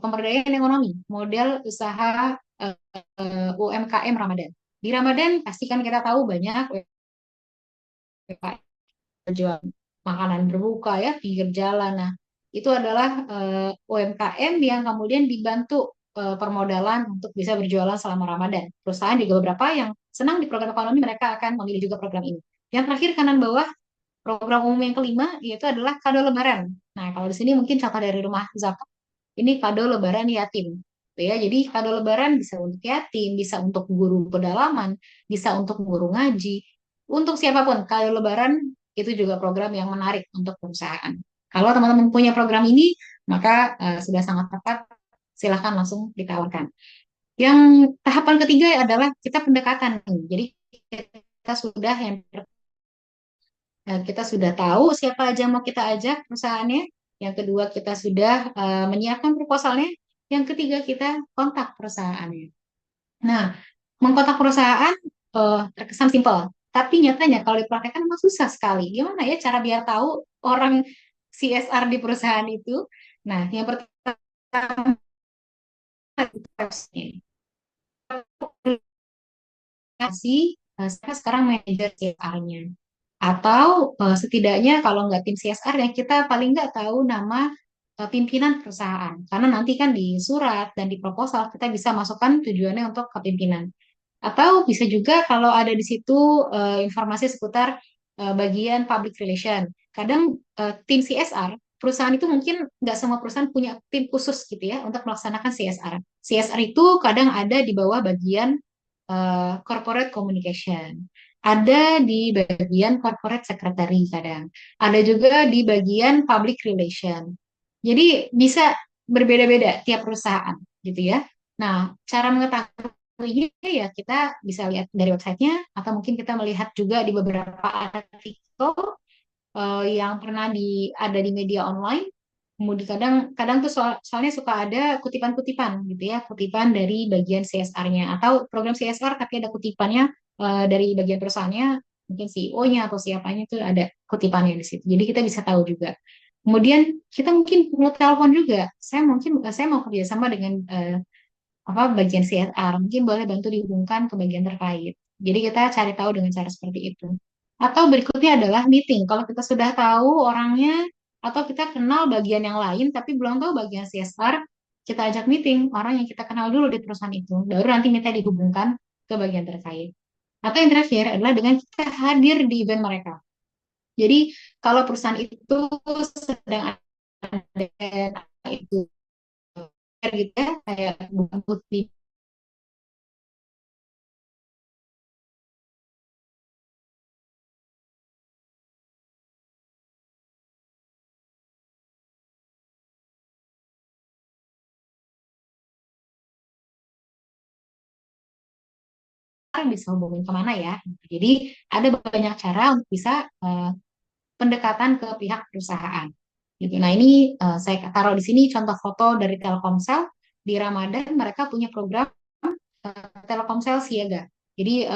pemberdayaan ekonomi model usaha UMKM Ramadan. Di Ramadan pasti kan kita tahu banyak UMKM jual makanan berbuka ya pinggir jalan. Nah, itu adalah UMKM yang kemudian dibantu permodalan untuk bisa berjualan selama Ramadan. Perusahaan juga beberapa yang senang di program ekonomi mereka akan memilih juga program ini. Yang terakhir kanan bawah program umum yang kelima yaitu adalah kado lebaran. Nah, kalau di sini mungkin contoh dari rumah zakat ini kado lebaran yatim. Gitu ya, jadi kado lebaran bisa untuk yatim, bisa untuk guru pedalaman, bisa untuk guru ngaji, untuk siapapun. Kado lebaran itu juga program yang menarik untuk perusahaan. Kalau teman-teman punya program ini, maka sudah sangat tepat. Silahkan langsung ditawarkan. Yang tahapan ketiga adalah kita pendekatan. Jadi kita sudah yang kita sudah tahu siapa aja mau kita ajak perusahaannya. Yang kedua, kita sudah menyiapkan proposalnya. Yang ketiga, kita kontak perusahaannya. Nah, mengkontak perusahaan terkesan simpel. Tapi nyatanya kalau dipraktekkan memang susah sekali. Gimana ya cara biar tahu orang CSR di perusahaan itu? Nah, yang pertama itu website. Kasih saya sekarang manajer CSR-nya. Atau setidaknya kalau nggak tim CSR ya kita paling nggak tahu nama pimpinan perusahaan. Karena nanti kan di surat dan di proposal kita bisa masukkan tujuannya untuk kepimpinan. Atau bisa juga kalau ada di situ informasi seputar bagian public relation. Kadang tim CSR, perusahaan itu mungkin nggak semua perusahaan punya tim khusus gitu ya untuk melaksanakan CSR. CSR itu kadang ada di bawah bagian corporate communication. Ada di bagian corporate secretary kadang. Ada juga di bagian public relation. Jadi bisa berbeda-beda tiap perusahaan gitu ya. Nah, cara mengetahuinya ya kita bisa lihat dari websitenya atau mungkin kita melihat juga di beberapa artikel yang pernah ada di media online. Kemudian kadang kadang tuh soalnya suka ada kutipan-kutipan gitu ya, kutipan dari bagian CSR-nya atau program CSR tapi ada kutipannya dari bagian perusahaannya, mungkin CEO-nya atau siapanya itu ada kutipannya di situ. Jadi kita bisa tahu juga. Kemudian kita mungkin perlu telepon juga. Saya mau kerjasama dengan apa bagian CSR, mungkin boleh bantu dihubungkan ke bagian terkait. Jadi kita cari tahu dengan cara seperti itu. Atau berikutnya adalah meeting. Kalau kita sudah tahu orangnya atau kita kenal bagian yang lain tapi belum tahu bagian CSR, kita ajak meeting orang yang kita kenal dulu di perusahaan itu. Baru nanti minta dihubungkan ke bagian terkait. Atau yang terakhir adalah dengan kita hadir di event mereka. Jadi kalau perusahaan itu sedang ada itu gitu ya, kayak booth di bisa hubungin kemana ya. Jadi ada banyak cara untuk bisa pendekatan ke pihak perusahaan. Gitu. Nah ini saya taruh di sini contoh foto dari Telkomsel di Ramadan mereka punya program Telkomsel Siaga. Jadi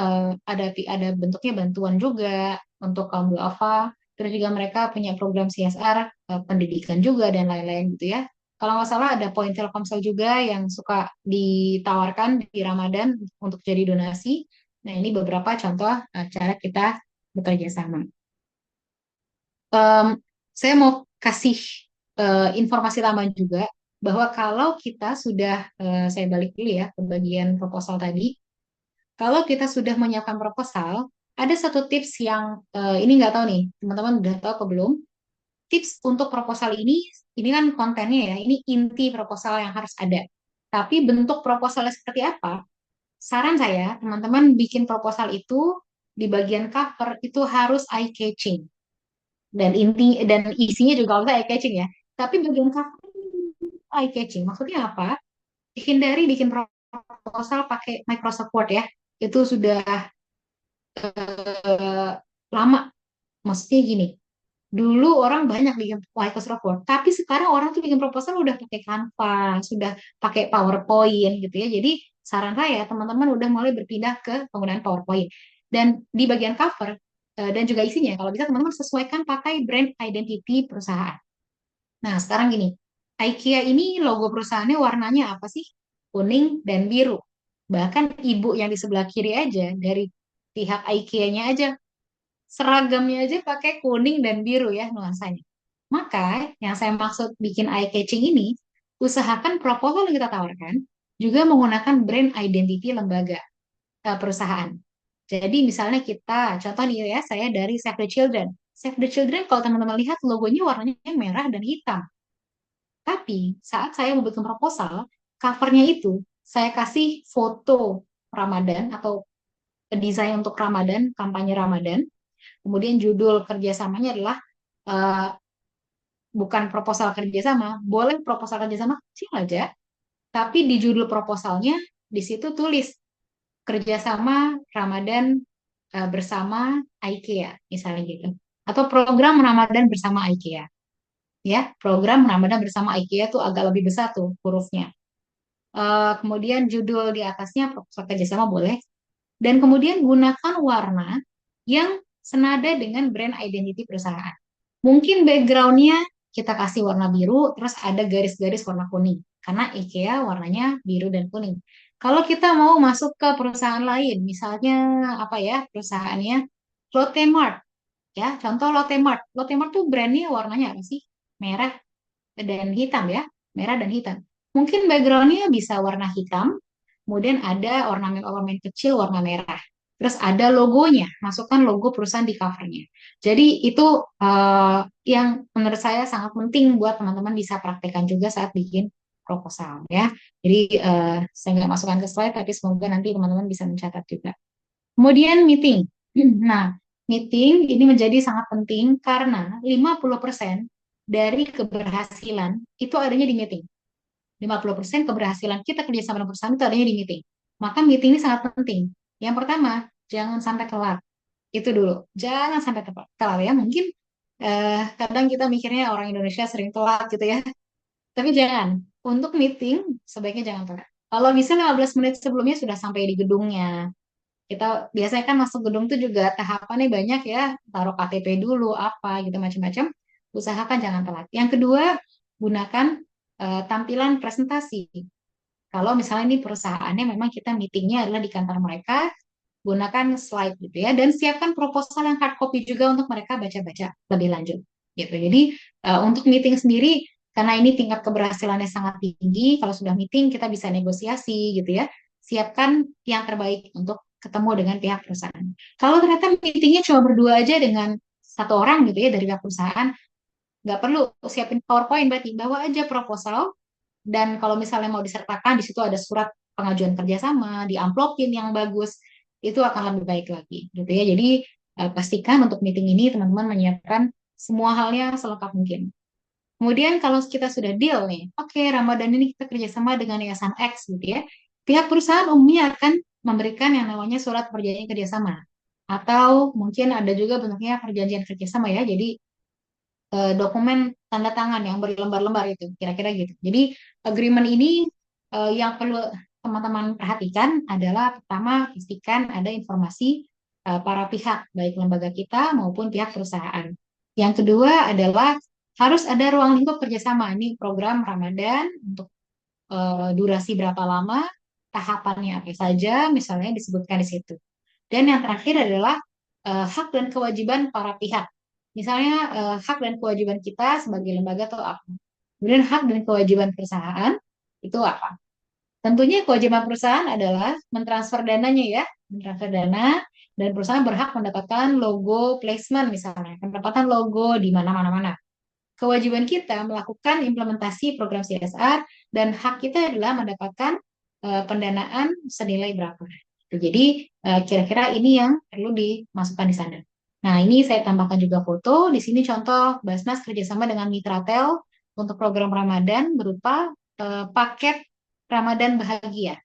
ada bentuknya bantuan juga untuk kaum duafa. Terus juga mereka punya program CSR, pendidikan juga dan lain-lain gitu ya. Kalau nggak salah ada poin Telkomsel juga yang suka ditawarkan di Ramadan untuk jadi donasi. Nah ini beberapa contoh cara kita bekerja sama. Em, saya mau kasih informasi tambahan juga bahwa kalau kita sudah, saya balik dulu ya ke bagian proposal tadi. Kalau kita sudah menyiapkan proposal, ada satu tips yang ini nggak tahu nih, teman-teman udah tahu atau belum? Tips untuk proposal ini kan kontennya ya, ini inti proposal yang harus ada. Tapi bentuk proposalnya seperti apa? Saran saya, teman-teman bikin proposal itu di bagian cover itu harus eye-catching dan inti dan isinya juga harus eye-catching ya. Tapi bagian cover eye-catching, maksudnya apa? Hindari bikin proposal pakai Microsoft Word ya. Itu sudah lama. Maksudnya gini, dulu orang banyak bikin Microsoft Word, tapi sekarang orang tuh bikin proposal udah pakai Canva, sudah pakai PowerPoint gitu ya. Jadi saran saya teman-teman udah mulai berpindah ke penggunaan PowerPoint. Dan di bagian cover dan juga isinya, kalau bisa teman-teman sesuaikan pakai brand identity perusahaan. Nah, sekarang gini, IKEA ini logo perusahaannya warnanya apa sih? Kuning dan biru. Bahkan ibu yang di sebelah kiri aja, dari pihak IKEA-nya aja, seragamnya aja pakai kuning dan biru ya nuansanya. Maka yang saya maksud bikin eye catching ini, usahakan proposal yang kita tawarkan juga menggunakan brand identity lembaga perusahaan. Jadi misalnya kita, contoh nih ya, saya dari Save the Children. Save the Children kalau teman-teman lihat logonya warnanya merah dan hitam. Tapi saat saya mau bikin proposal, covernya itu saya kasih foto Ramadan atau desain untuk Ramadan, kampanye Ramadan. Kemudian judul kerjasamanya adalah eh, bukan proposal kerjasama, boleh proposal kerjasama kecil aja, tapi di judul proposalnya di situ tulis kerjasama Ramadan bersama IKEA, misalnya gitu. Atau program Ramadan bersama IKEA. Ya, program Ramadan bersama IKEA tuh agak lebih besar tuh hurufnya. Kemudian judul di atasnya proposal kerjasama boleh. Dan kemudian gunakan warna yang senada dengan brand identity perusahaan. Mungkin backgroundnya kita kasih warna biru, terus ada garis-garis warna kuning. Karena IKEA warnanya biru dan kuning. Kalau kita mau masuk ke perusahaan lain, misalnya apa ya, perusahaannya Lotte Mart, ya, contoh Lotte Mart. Lotte Mart tuh brandnya warnanya apa sih? Merah dan hitam ya, merah dan hitam. Mungkin backgroundnya bisa warna hitam, kemudian ada ornamen-ornamen kecil warna merah. Terus ada logonya, masukkan logo perusahaan di covernya. Jadi itu yang menurut saya sangat penting buat teman-teman bisa praktekkan juga saat bikin proposal ya. Jadi saya nggak masukkan ke slide, tapi semoga nanti teman-teman bisa mencatat juga. Kemudian meeting. Nah, meeting ini menjadi sangat penting karena 50% dari keberhasilan itu adanya di meeting. 50% keberhasilan kita kerjasama dengan perusahaan itu adanya di meeting. Maka meeting ini sangat penting. Yang pertama, jangan sampai telat. Itu dulu. Jangan sampai telat ya. Mungkin kadang kita mikirnya orang Indonesia sering telat gitu ya. Tapi jangan. Untuk meeting, sebaiknya jangan telat. Kalau bisa 15 menit sebelumnya sudah sampai di gedungnya. Kita biasanya kan masuk gedung tuh juga tahapannya banyak ya, taruh KTP dulu apa gitu macam-macam. Usahakan jangan telat. Yang kedua, gunakan tampilan presentasi. Kalau misalnya ini perusahaannya memang kita meetingnya adalah di kantor mereka, gunakan slide gitu ya, dan siapkan proposal yang hard copy juga untuk mereka baca-baca lebih lanjut gitu. Jadi untuk meeting sendiri, karena ini tingkat keberhasilannya sangat tinggi, kalau sudah meeting kita bisa negosiasi gitu ya. Siapkan yang terbaik untuk ketemu dengan pihak perusahaan. Kalau ternyata meetingnya cuma berdua aja dengan satu orang gitu ya dari pihak perusahaan, nggak perlu siapin PowerPoint, berarti bawa aja proposal, dan kalau misalnya mau disertakan di situ ada surat pengajuan kerjasama, diamplopin yang bagus, itu akan lebih baik lagi gitu ya. Jadi pastikan untuk meeting ini teman-teman menyiapkan semua halnya selengkap mungkin. Kemudian kalau kita sudah deal nih, oke, Ramadan ini kita kerjasama dengan Yayasan X gitu ya. Pihak perusahaan umumnya akan memberikan yang namanya surat perjanjian kerjasama. Atau mungkin ada juga bentuknya perjanjian kerjasama ya. Jadi dokumen tanda tangan yang berlembar-lembar itu, kira-kira gitu. Jadi agreement ini yang perlu teman-teman perhatikan adalah pertama pastikan ada informasi para pihak, baik lembaga kita maupun pihak perusahaan. Yang kedua adalah harus ada ruang lingkup kerjasama. Ini program Ramadan untuk durasi berapa lama, tahapannya apa saja, misalnya disebutkan di situ. Dan yang terakhir adalah hak dan kewajiban para pihak. Misalnya hak dan kewajiban kita sebagai lembaga atau apa. Kemudian hak dan kewajiban perusahaan itu apa? Tentunya kewajiban perusahaan adalah mentransfer dananya ya, mentransfer dana, dan perusahaan berhak mendapatkan logo placement misalnya, pendapatan logo di mana-mana-mana. Kewajiban kita melakukan implementasi program CSR dan hak kita adalah mendapatkan pendanaan senilai berapa. Jadi kira-kira ini yang perlu dimasukkan di sana. Nah, ini saya tambahkan juga foto. Di sini contoh Basnas kerjasama dengan Mitratel untuk program Ramadan berupa paket Ramadan Bahagia.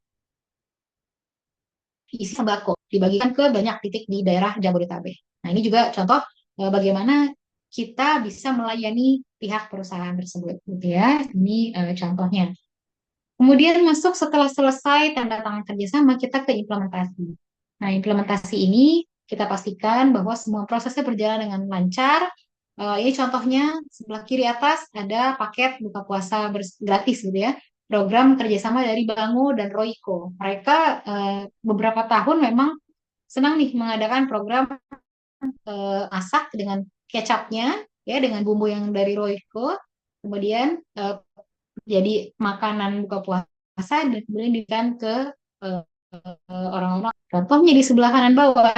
Isi sembako dibagikan ke banyak titik di daerah Jabodetabek. Nah, ini juga contoh bagaimana kita bisa melayani pihak perusahaan tersebut, gitu ya. Ini contohnya. Kemudian masuk setelah selesai tanda tangan kerjasama, kita ke implementasi. Nah, implementasi ini kita pastikan bahwa semua prosesnya berjalan dengan lancar. Ini contohnya sebelah kiri atas ada paket buka puasa gratis gitu ya. Program kerjasama dari Bango dan Royco. Mereka beberapa tahun memang senang nih mengadakan program masak dengan kecapnya ya, dengan bumbu yang dari Royco. Kemudian jadi makanan buka puasa dan kemudian diberikan ke orang-orang. Contohnya di sebelah kanan bawah.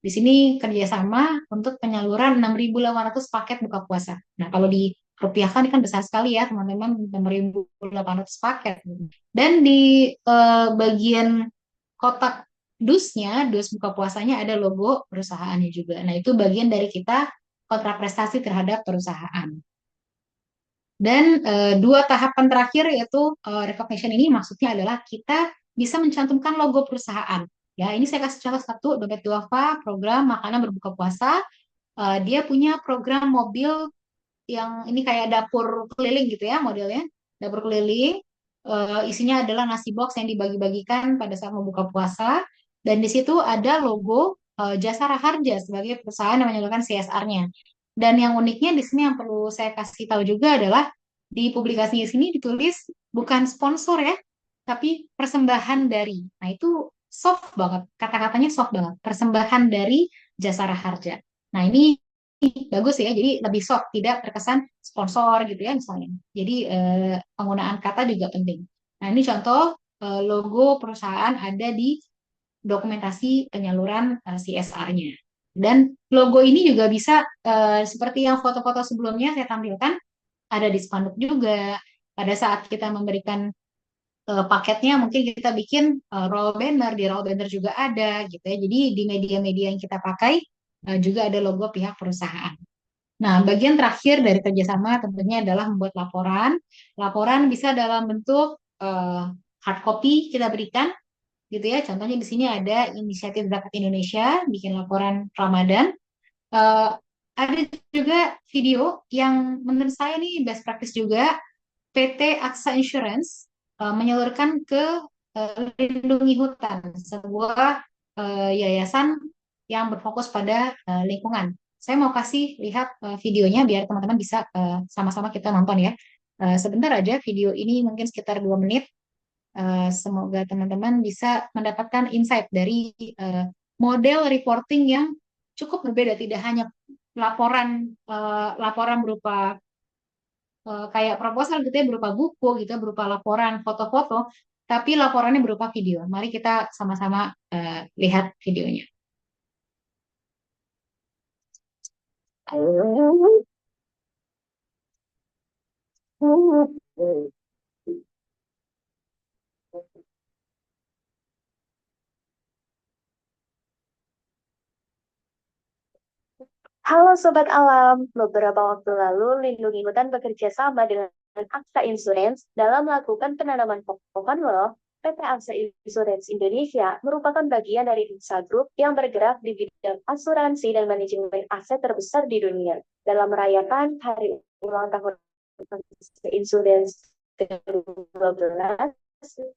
Di sini kerjasama untuk penyaluran 6.800 paket buka puasa. Nah, kalau dirupiahkan ini kan besar sekali ya, teman-teman, 6.800 paket. Dan di bagian kotak dusnya, dus buka puasanya ada logo perusahaannya juga. Nah, itu bagian dari kita kontrak prestasi terhadap perusahaan. Dan dua tahapan terakhir yaitu recognition ini maksudnya adalah kita bisa mencantumkan logo perusahaan. Ya, ini saya kasih contoh satu, Dompet Duafa, program makanan berbuka puasa. Dia punya program mobil yang ini kayak dapur keliling gitu ya modelnya. Dapur keliling, isinya adalah nasi box yang dibagi-bagikan pada saat membuka puasa. Dan di situ ada logo Jasara Harja sebagai perusahaan yang menyalurkan CSR-nya. Dan yang uniknya di sini yang perlu saya kasih tahu juga adalah di publikasinya sini ditulis bukan sponsor ya, tapi persembahan dari. Nah, itu soft banget, kata-katanya soft banget. Persembahan dari Jasara Harja. Nah, ini bagus ya, jadi lebih soft, tidak terkesan sponsor gitu ya misalnya. Jadi penggunaan kata juga penting. Nah, ini contoh logo perusahaan ada di dokumentasi penyaluran CSR-nya. Dan logo ini juga bisa seperti yang foto-foto sebelumnya saya tampilkan, ada di spanduk juga. Pada saat kita memberikan paketnya mungkin kita bikin roll banner, di roll banner juga ada gitu ya. Jadi di media-media yang kita pakai juga ada logo pihak perusahaan. Nah, bagian terakhir dari kerjasama tentunya adalah membuat laporan. Laporan bisa dalam bentuk hard copy kita berikan gitu ya. Contohnya di sini ada inisiatif Zakat Indonesia bikin laporan Ramadan. Eh, ada juga video yang menurut saya nih best practice juga. PT AXA Insurance menyalurkan ke Lindungi Hutan, sebuah yayasan yang berfokus pada lingkungan. Saya mau kasih lihat videonya biar teman-teman bisa sama-sama kita nonton ya. Sebentar aja, video ini mungkin sekitar 2 menit. Semoga teman-teman bisa mendapatkan insight dari model reporting yang cukup berbeda, tidak hanya laporan berupa kayak proposal gitu ya, berupa buku gitu ya, berupa laporan foto-foto, tapi laporannya berupa video. Mari kita sama-sama lihat videonya. Halo Sobat Alam, beberapa waktu lalu Lindungi Hutan bekerja sama dengan Aksa Insurance dalam melakukan penanaman pohon loh. PT Aksa Insurance Indonesia merupakan bagian dari Aksa Group yang bergerak di bidang asuransi dan manajemen aset terbesar di dunia. Dalam merayakan Hari Ulang Tahun Aksa Insurance ke-12,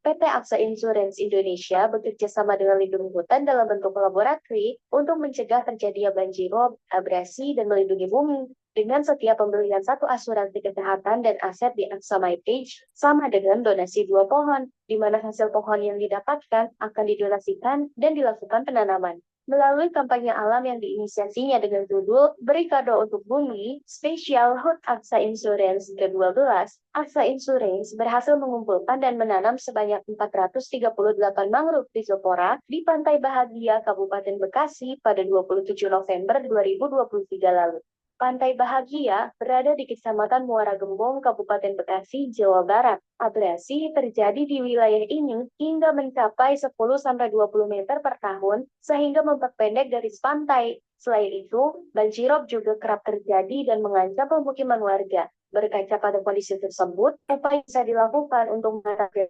PT Aksa Insurance Indonesia bekerja sama dengan Lindungi Hutan dalam bentuk kolaborasi untuk mencegah terjadinya banjirop, abrasi, dan melindungi bumi. Dengan setiap pembelian satu asuransi kesehatan dan aset di Aksa My Page sama dengan donasi 2 pohon, di mana hasil pohon yang didapatkan akan didonasikan dan dilakukan penanaman. Melalui kampanye alam yang diinisiasinya dengan judul Beri Kado untuk Bumi, spesial HUT Aksa Insurance ke-12, Aksa Insurance berhasil mengumpulkan dan menanam sebanyak 438 mangrove rhizopora di Pantai Bahagia, Kabupaten Bekasi pada 27 November 2023 lalu. Pantai Bahagia berada di Kecamatan Muara Gembong, Kabupaten Bekasi, Jawa Barat. Abrasi terjadi di wilayah ini hingga mencapai 10-20 meter per tahun, sehingga memperpendek garis pantai. Selain itu, banjirop juga kerap terjadi dan mengancam pemukiman warga. Berkaca pada kondisi tersebut, upaya bisa dilakukan untuk mengatasi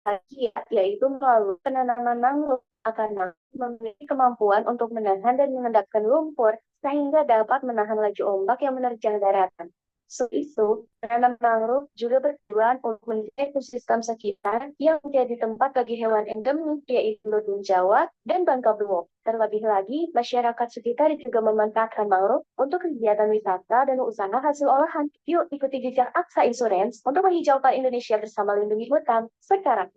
bahagia, yaitu melalui penanaman mangrove akan memiliki kemampuan untuk menahan dan mengendapkan lumpur sehingga dapat menahan laju ombak yang menerjang daratan. Selain itu, menanam mangrove juga bertujuan untuk menjaga ekosistem sekitar yang menjadi tempat bagi hewan endemik yaitu lutung Jawa dan Bangka Belitung. Terlebih lagi, masyarakat sekitar juga memanfaatkan mangrove untuk kegiatan wisata dan usaha hasil olahan. Yuk ikuti jejak Aksa Insurance untuk menghijaukan Indonesia bersama Lindungi Hutan sekarang.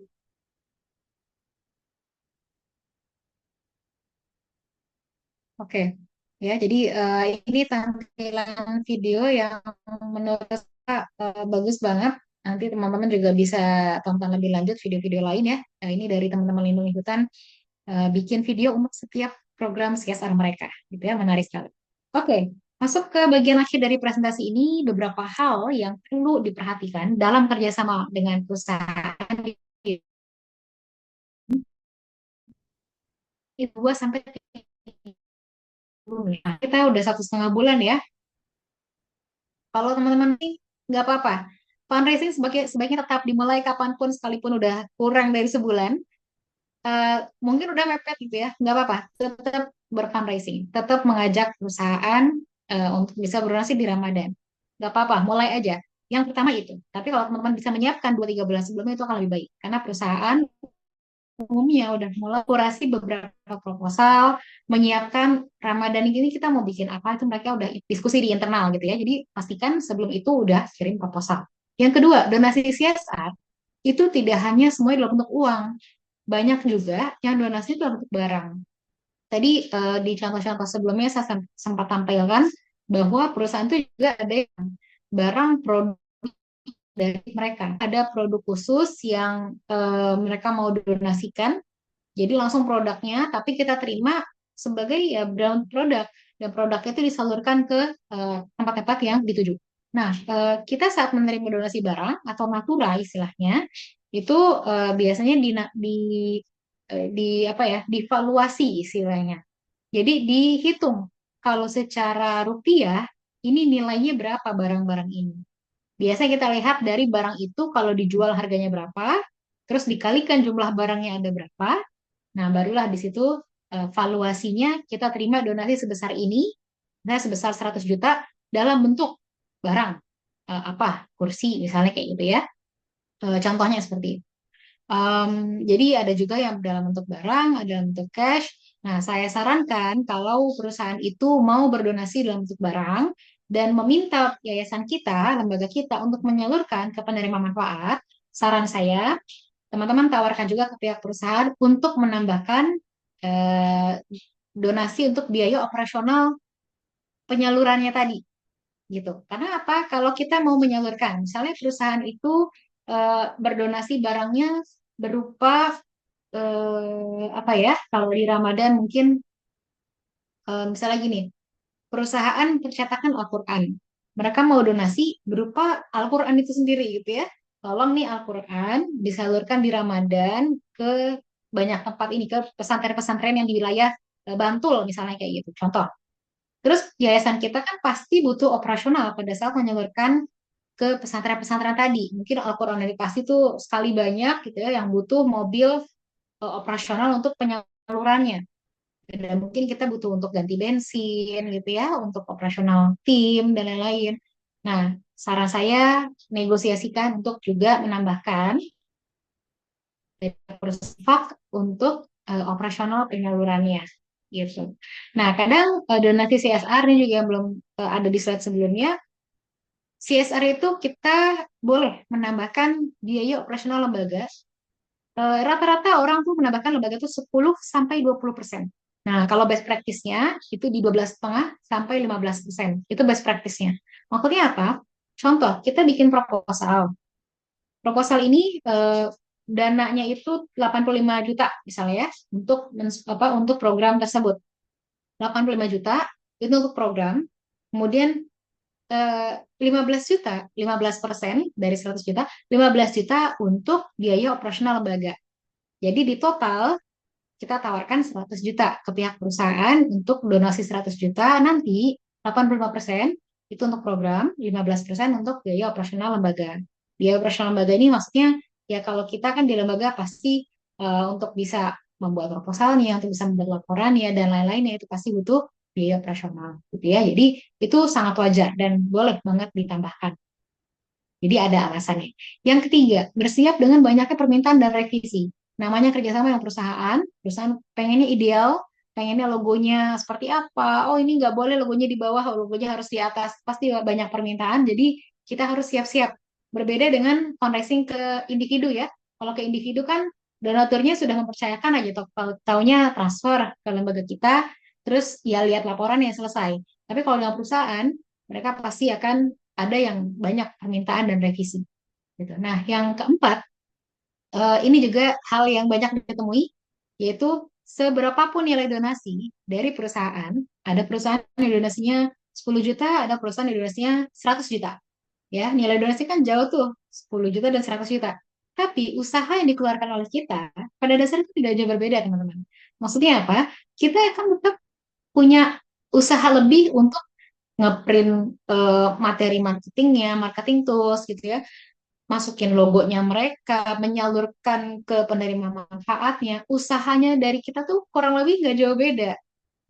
Oke, ya. Jadi ini tampilan video yang menurut saya bagus banget. Nanti teman-teman juga bisa tonton lebih lanjut video-video lain ya. Ini dari teman-teman Lindungi Hutan bikin video untuk setiap program CSR mereka, gitu ya. Menarik sekali. Oke, masuk ke bagian akhir dari presentasi ini, beberapa hal yang perlu diperhatikan dalam kerjasama dengan perusahaan itu 2 sampai 3 bulan. Nah, kita udah 1,5 bulan ya. Kalau teman-teman ini nggak apa-apa. Fundraising sebaiknya tetap dimulai kapanpun sekalipun udah kurang dari sebulan. Mungkin udah mepet gitu ya, nggak apa-apa. Tetap berfundraising, tetap mengajak perusahaan untuk bisa berdonasi di Ramadan. Nggak apa-apa, mulai aja. Yang pertama itu. Tapi kalau teman-teman bisa menyiapkan 2-3 bulan sebelumnya itu akan lebih baik. Karena perusahaan umumnya udah mulai kurasi beberapa proposal, menyiapkan Ramadan ini kita mau bikin apa itu mereka udah diskusi di internal gitu ya. Jadi pastikan sebelum itu udah kirim proposal. Yang kedua, donasi CSR itu tidak hanya semuanya dalam bentuk uang, banyak juga yang donasi itu dalam bentuk barang. Tadi di contoh-contoh sebelumnya saya sempat tampilkan bahwa perusahaan itu juga ada yang barang produk dari mereka. Ada produk khusus yang mereka mau donasikan, jadi langsung produknya, tapi kita terima sebagai ya brown produk dan produknya itu disalurkan ke tempat-tempat yang dituju. Nah, kita saat menerima donasi barang atau natura istilahnya itu biasanya di apa ya, divaluasi istilahnya. Jadi dihitung kalau secara rupiah ini nilainya berapa barang-barang ini. Biasanya kita lihat dari barang itu kalau dijual harganya berapa, terus dikalikan jumlah barangnya ada berapa. Nah, barulah di situ valuasinya kita terima donasi sebesar ini, nah sebesar 100 juta dalam bentuk barang. Apa? Kursi misalnya kayak gitu ya. Contohnya seperti itu. Jadi ada juga yang dalam bentuk barang, ada dalam bentuk cash. Nah, saya sarankan kalau perusahaan itu mau berdonasi dalam bentuk barang dan meminta yayasan kita, lembaga kita untuk menyalurkan ke penerima manfaat, saran saya teman-teman tawarkan juga ke pihak perusahaan untuk menambahkan eh, donasi untuk biaya operasional penyalurannya tadi gitu. Karena apa? Kalau kita mau menyalurkan, misalnya perusahaan itu berdonasi barangnya berupa apa ya? Kalau di Ramadan mungkin misalnya gini, perusahaan percetakan Al-Quran. Mereka mau donasi berupa Al-Quran itu sendiri gitu ya. Tolong nih Al-Quran disalurkan di Ramadan ke banyak tempat ini, ke pesantren-pesantren yang di wilayah Bantul misalnya kayak gitu. Contoh. Terus yayasan kita kan pasti butuh operasional pada saat menyalurkan ke pesantren-pesantren tadi. Mungkin Al-Quran dari pasti tuh sekali banyak gitu ya yang butuh mobil operasional untuk penyalurannya. Dan mungkin kita butuh untuk ganti bensin gitu ya, untuk operasional tim dan lain-lain. Nah, saran saya negosiasikan untuk juga menambahkan dari infak untuk operasional penyalurannya gitu. Nah, kadang donasi CSR ini juga yang belum ada di slide sebelumnya. CSR itu kita boleh menambahkan biaya operasional lembaga. Rata-rata orang tuh menambahkan lembaga itu 10 sampai 20%. Nah, kalau best practice-nya itu di 12,5 sampai 15%. Itu best practice-nya. Maksudnya apa? Contoh, kita bikin proposal. Proposal ini dananya itu 85 juta misalnya ya untuk untuk program tersebut. 85 juta itu untuk program. Kemudian 15 juta, 15% dari 100 juta, 15 juta untuk biaya operasional lembaga. Jadi di total kita tawarkan 100 juta ke pihak perusahaan untuk donasi 100 juta, nanti 85% itu untuk program, 15% untuk biaya operasional lembaga. Biaya operasional lembaga ini maksudnya ya kalau kita kan di lembaga pasti untuk bisa membuat proposalnya, untuk bisa membuat laporannya dan lain-lainnya itu pasti butuh biaya operasional gitu ya. Jadi itu sangat wajar dan boleh banget ditambahkan. Jadi ada alasannya. Yang ketiga, bersiap dengan banyaknya permintaan dan revisi. Namanya kerjasama dengan perusahaan, perusahaan pengennya ideal, pengennya logonya seperti apa. Oh ini nggak boleh logonya di bawah, oh, logonya harus di atas. Pasti banyak permintaan, jadi kita harus siap-siap. Berbeda dengan fundraising ke individu ya. Kalau ke individu kan donaturnya sudah mempercayakan aja, taunya transfer ke lembaga kita, terus ya lihat laporan yang selesai. Tapi kalau dengan perusahaan, mereka pasti akan ada yang banyak permintaan dan revisi. Gitu. Nah, yang keempat, ini juga hal yang banyak ditemui, yaitu seberapapun nilai donasi dari perusahaan, ada perusahaan yang donasinya 10 juta, ada perusahaan yang donasinya 100 juta. Ya, nilai donasi kan jauh tuh, 10 juta dan 100 juta. Tapi usaha yang dikeluarkan oleh kita pada dasarnya itu tidak jauh berbeda, teman-teman. Maksudnya apa? Kita akan tetap punya usaha lebih untuk ngeprint materi marketingnya, marketing tools gitu ya, masukin logonya mereka, menyalurkan ke penerima manfaatnya, usahanya dari kita tuh kurang lebih nggak jauh beda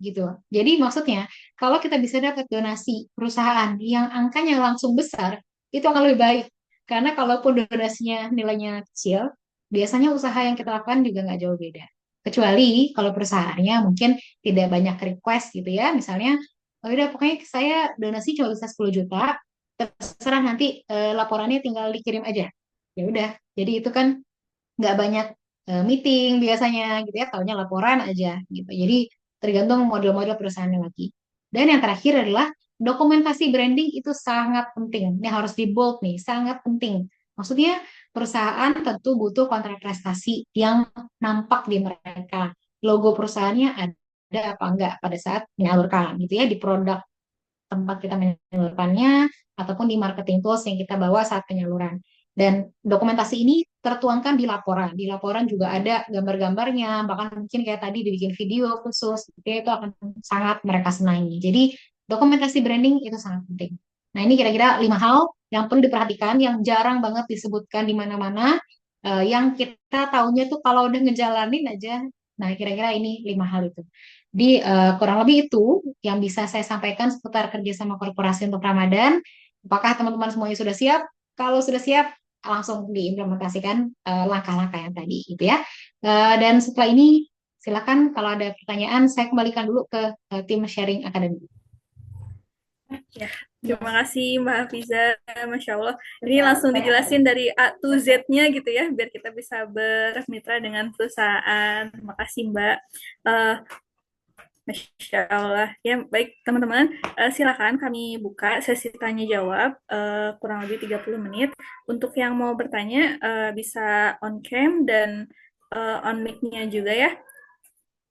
gitu. Jadi maksudnya kalau kita bisa dapat donasi perusahaan yang angkanya langsung besar, itu akan lebih baik. Karena kalaupun donasinya nilainya kecil, biasanya usaha yang kita lakukan juga nggak jauh beda. Kecuali kalau perusahaannya mungkin tidak banyak request gitu ya, misalnya, oh udah pokoknya saya donasi cuma bisa 10 juta, terserah nanti laporannya tinggal dikirim aja. Ya udah, jadi itu kan nggak banyak meeting biasanya gitu ya, taunya laporan aja gitu. Jadi tergantung model-model perusahaannya lagi. Dan yang terakhir adalah dokumentasi branding itu sangat penting. Ini harus di bold nih, sangat penting. Maksudnya perusahaan tentu butuh kontrak prestasi yang nampak di mereka. Logo perusahaannya ada apa enggak pada saat menyalurkan gitu ya di produk tempat kita menyalurkannya ataupun di marketing tools yang kita bawa saat penyaluran. Dan dokumentasi ini tertuangkan di laporan. Di laporan juga ada gambar-gambarnya, bahkan mungkin kayak tadi dibikin video khusus, gitu ya, itu akan sangat mereka senangi. Jadi dokumentasi branding itu sangat penting. Nah ini kira-kira 5 hal yang perlu diperhatikan, yang jarang banget disebutkan di mana-mana, yang kita taunya tuh kalau udah ngejalanin aja. Nah kira-kira ini 5 hal itu. Di kurang lebih itu yang bisa saya sampaikan seputar kerjasama korporasi untuk Ramadan. Apakah teman-teman semuanya sudah siap? Kalau sudah siap, langsung diimplementasikan langkah-langkah yang tadi, gitu ya. Dan setelah ini, silakan kalau ada pertanyaan, saya kembalikan dulu ke tim sharing akademik. Ya, Terima kasih Mbak Hafiza, Masya Allah. Ini langsung dijelasin dari A to Z-nya gitu ya, biar kita bisa bermitra dengan perusahaan. Terima kasih Mbak. Eh, Masya Allah. Ya, baik teman-teman, silakan kami buka sesi tanya jawab kurang lebih 30 menit. Untuk yang mau bertanya bisa on cam dan on mic-nya juga ya.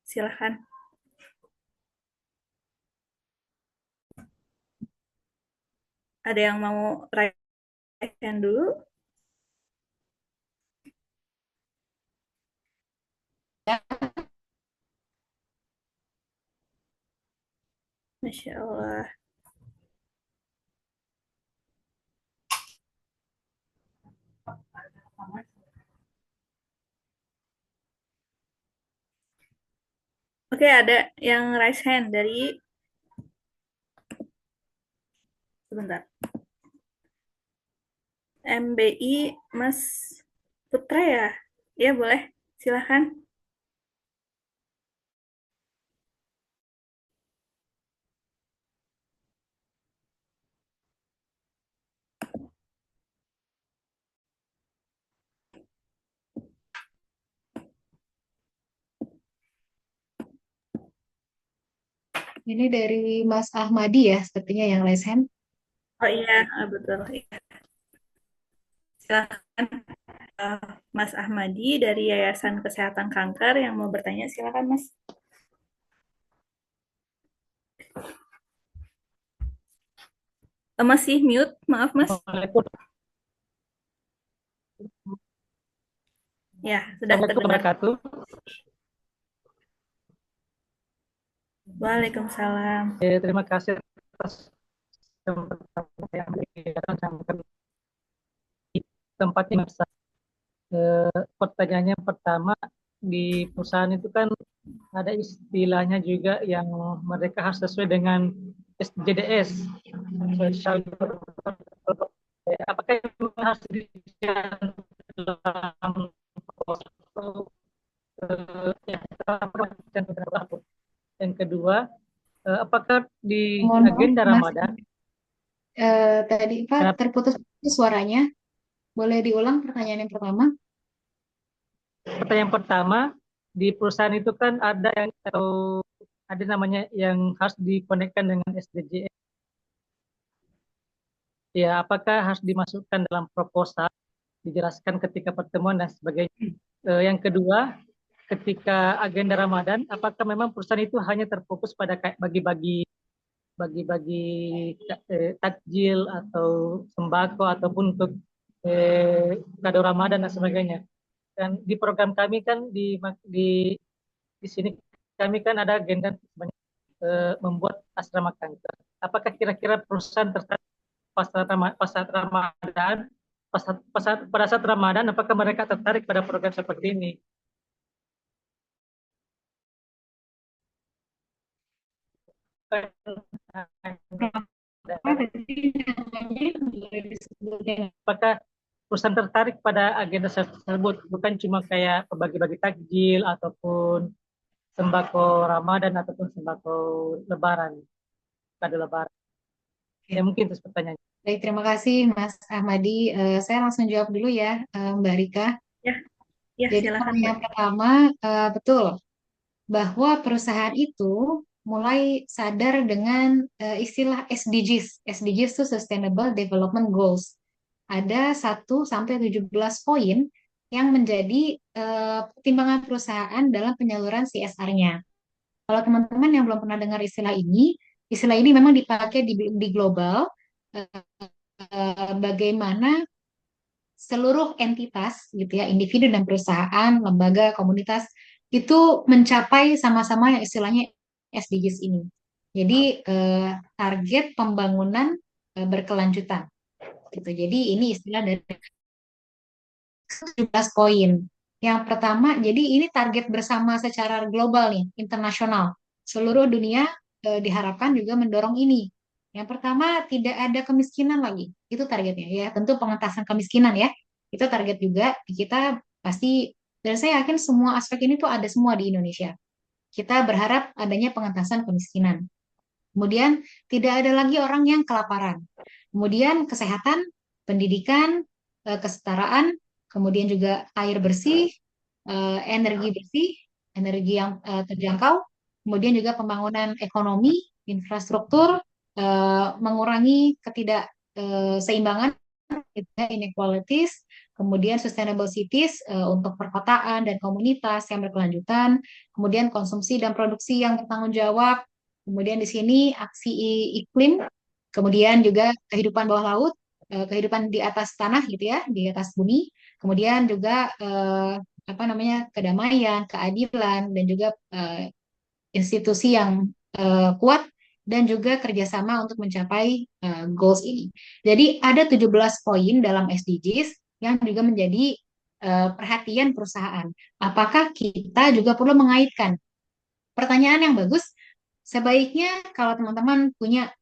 Silakan. Ada yang mau raise hand dulu? Masya Allah. Oke, ada yang raise hand dari sebentar. MBI Mas Putra ya? Ya boleh, silahkan. Ini dari Mas Ahmadi ya, sepertinya yang raise hand. Oh iya, betul. Iya. Silahkan Mas Ahmadi dari Yayasan Kesehatan Kanker yang mau bertanya, silakan Mas. Masih mute, maaf Mas. Assalamualaikum Ya, sudah terdengar. warahmatullahi wabarakatuh. Waalaikumsalam. Terima kasih atas kesempatan yang diberikan sama kami di tempat ini. Pertanyaannya pertama, di perusahaan itu kan ada istilahnya juga yang mereka harus sesuai dengan SJDS. Social Apakah itu harus disediakan dalam yang kedua, apakah di Mohon maaf, agenda Mas. Ramadan, Tadi Pak kenapa terputus suaranya. Boleh diulang pertanyaan yang pertama? pertanyaan pertama, di perusahaan itu kan ada yang atau ada namanya yang harus dikonekkan dengan SDGs. Ya, apakah harus dimasukkan dalam proposal, dijelaskan ketika pertemuan dan sebagainya. Yang kedua, ketika agenda Ramadan, apakah memang perusahaan itu hanya terfokus pada kayak bagi-bagi takjil atau sembako ataupun untuk kado Ramadan dan sebagainya. Dan di program kami kan di sini kami kan ada agenda membuat asrama kanker. Apakah kira-kira perusahaan tertarik pasar Ramadan, pada saat Ramadan, apakah mereka tertarik pada program seperti ini? Apakah perusahaan tertarik pada agenda tersebut, bukan cuma kayak bagi-bagi takjil ataupun sembako Ramadan ataupun sembako Lebaran, kado Lebaran. Ya Oke. mungkin itu pertanyaannya. Baik, terima kasih Mas Ahmadi. Saya langsung jawab dulu ya, Mbak Rika. Ya, ya Jadi silakan Mbak. pertanyaan pertama, betul bahwa perusahaan itu mulai sadar dengan istilah SDGs. SDGs itu Sustainable Development Goals. Ada 1 sampai 17 poin yang menjadi pertimbangan perusahaan dalam penyaluran CSR-nya. Kalau teman-teman yang belum pernah dengar istilah ini memang dipakai di global, bagaimana seluruh entitas gitu ya, individu dan perusahaan, lembaga, komunitas itu mencapai sama-sama yang istilahnya SDGs ini. Jadi target pembangunan berkelanjutan gitu. Jadi ini istilah dari 17 poin. Yang pertama, jadi ini target bersama secara global nih, internasional. Seluruh dunia diharapkan juga mendorong ini. Yang pertama, tidak ada kemiskinan lagi. Itu targetnya ya. Tentu pengentasan kemiskinan ya. Itu target juga. Kita pasti, dan saya yakin semua aspek ini tuh ada semua di Indonesia. Kita berharap adanya pengentasan kemiskinan. Kemudian tidak ada lagi orang yang kelaparan. Kemudian kesehatan, pendidikan, kesetaraan, kemudian juga air bersih, energi bersih, energi yang terjangkau, kemudian juga pembangunan ekonomi, infrastruktur, mengurangi ketidakseimbangan, inequalities, kemudian sustainable cities untuk perkotaan dan komunitas yang berkelanjutan, kemudian konsumsi dan produksi yang bertanggung jawab, kemudian di sini aksi iklim, kemudian juga kehidupan bawah laut, kehidupan di atas tanah gitu ya, di atas bumi, kemudian juga apa namanya kedamaian, keadilan dan juga institusi yang kuat dan juga kerjasama untuk mencapai goals ini. Jadi ada 17 poin dalam SDGs yang juga menjadi perhatian perusahaan. Apakah kita juga perlu mengaitkan? Pertanyaan yang bagus, sebaiknya kalau teman-teman punya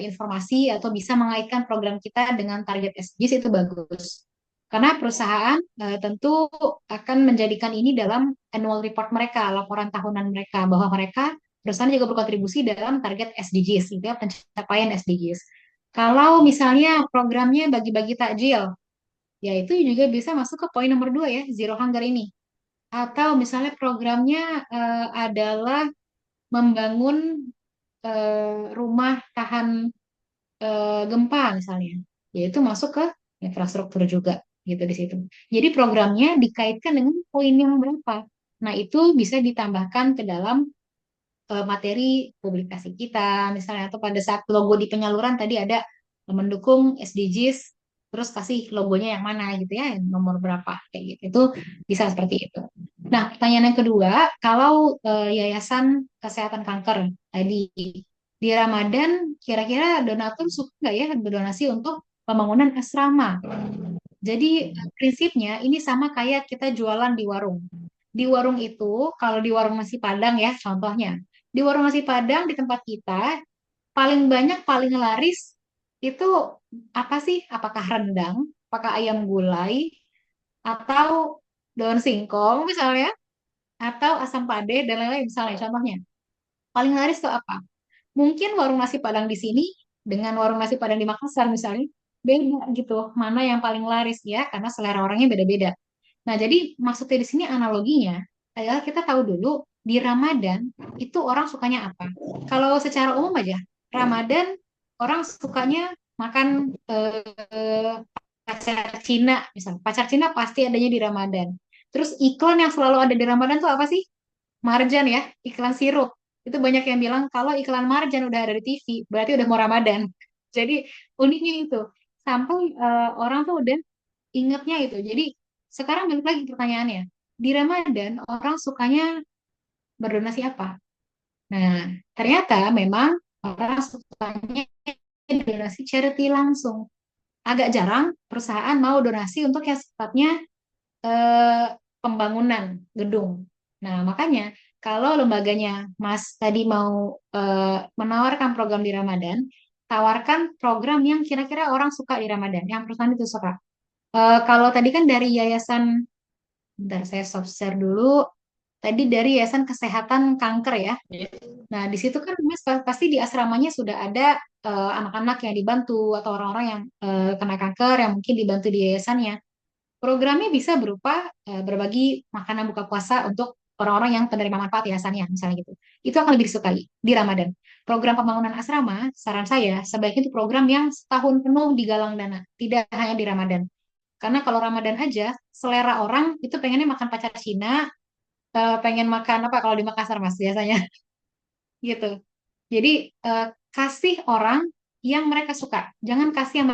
informasi atau bisa mengaitkan program kita dengan target SDGs itu bagus. Karena perusahaan tentu akan menjadikan ini dalam annual report mereka, laporan tahunan mereka, bahwa mereka perusahaan juga berkontribusi dalam target SDGs, gitu ya, pencapaian SDGs. Kalau misalnya programnya bagi-bagi takjil, ya itu juga bisa masuk ke poin nomor 2 ya, zero hunger ini. Atau misalnya programnya adalah membangun rumah tahan gempa misalnya, yaitu masuk ke infrastruktur juga gitu di situ. Jadi programnya dikaitkan dengan poin yang berapa. Nah, itu bisa ditambahkan ke dalam materi publikasi kita misalnya, atau pada saat logo di penyaluran tadi ada mendukung SDGs, terus kasih logonya yang mana gitu ya, yang nomor berapa kayak gitu. Itu bisa seperti itu. Nah, pertanyaan yang kedua, kalau Yayasan Kesehatan Kanker tadi di Ramadan, kira-kira donatur suka nggak ya berdonasi untuk pembangunan asrama? Jadi prinsipnya ini sama kayak kita jualan di warung. Di warung itu, kalau di warung nasi Padang ya contohnya, di warung nasi Padang di tempat kita paling banyak, paling laris itu apa sih? Apakah rendang, apakah ayam gulai, atau daun singkong misalnya, atau asam pade dan lain-lain misalnya contohnya. Paling laris itu apa? Mungkin warung nasi Padang di sini dengan warung nasi Padang di Makassar misalnya beda gitu. Mana yang paling laris ya? Karena selera orangnya beda-beda. Nah, jadi maksudnya di sini analoginya adalah kita tahu dulu di Ramadan itu orang sukanya apa. Kalau secara umum aja, Ramadan orang sukanya makan pacar Cina, misalnya. Pacar Cina pasti adanya di Ramadan. Terus iklan yang selalu ada di Ramadan tuh apa sih? Marjan ya, iklan sirup. Itu banyak yang bilang kalau iklan Marjan udah ada di TV, berarti udah mau Ramadan. Jadi uniknya itu. Sampai orang tuh udah ingetnya itu. Jadi sekarang balik lagi pertanyaannya. Di Ramadan orang sukanya berdonasi apa? Nah, ternyata memang orang sukanya donasi charity langsung. Agak jarang perusahaan mau donasi untuk yang sifatnya eh, pembangunan gedung. Nah, makanya kalau lembaganya Mas tadi mau menawarkan program di Ramadan, tawarkan program yang kira-kira orang suka di Ramadan, yang perusahaan itu suka. Kalau tadi kan dari yayasan, bentar saya stop share dulu. Tadi dari Yayasan Kesehatan Kanker ya. Nah, di situ kan Mas pasti di asramanya sudah ada anak-anak yang dibantu atau orang-orang yang kena kanker yang mungkin dibantu di yayasannya. Programnya bisa berupa berbagi makanan buka puasa untuk orang-orang yang penerima manfaat yayasannya, misalnya gitu. Itu akan lebih disukai di Ramadan. Program pembangunan asrama, saran saya, sebaiknya itu program yang setahun penuh digalang dana, tidak hanya di Ramadan. Karena kalau Ramadan aja, selera orang itu pengennya makan pacar Cina, pengen makan apa kalau di Makassar Mas biasanya, gitu. Jadi kasih orang yang mereka suka, jangan kasih yang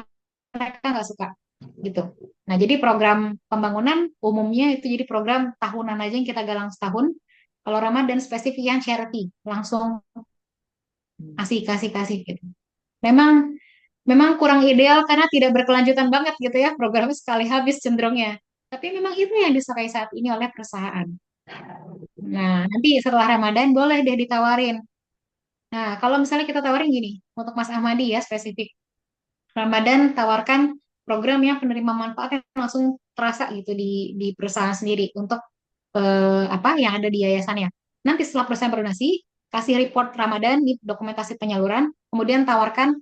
mereka nggak suka gitu. Nah, jadi program pembangunan umumnya itu jadi program tahunan aja yang kita galang setahun. Kalau Ramadan spesifik yang charity, langsung kasih kasih kasih gitu. Memang memang kurang ideal karena tidak berkelanjutan banget gitu ya programnya sekali habis cenderungnya. Tapi memang itu yang disukai saat ini oleh perusahaan. Nah, nanti setelah Ramadan boleh deh ditawarin. Nah, kalau misalnya kita tawarin gini, untuk Mas Ahmadi ya spesifik. Ramadan tawarkan program yang penerima manfaatnya langsung terasa gitu di perusahaan sendiri untuk apa yang ada di yayasannya. Nanti setelah perusahaan berdonasi, kasih report Ramadan di dokumentasi penyaluran, kemudian tawarkan,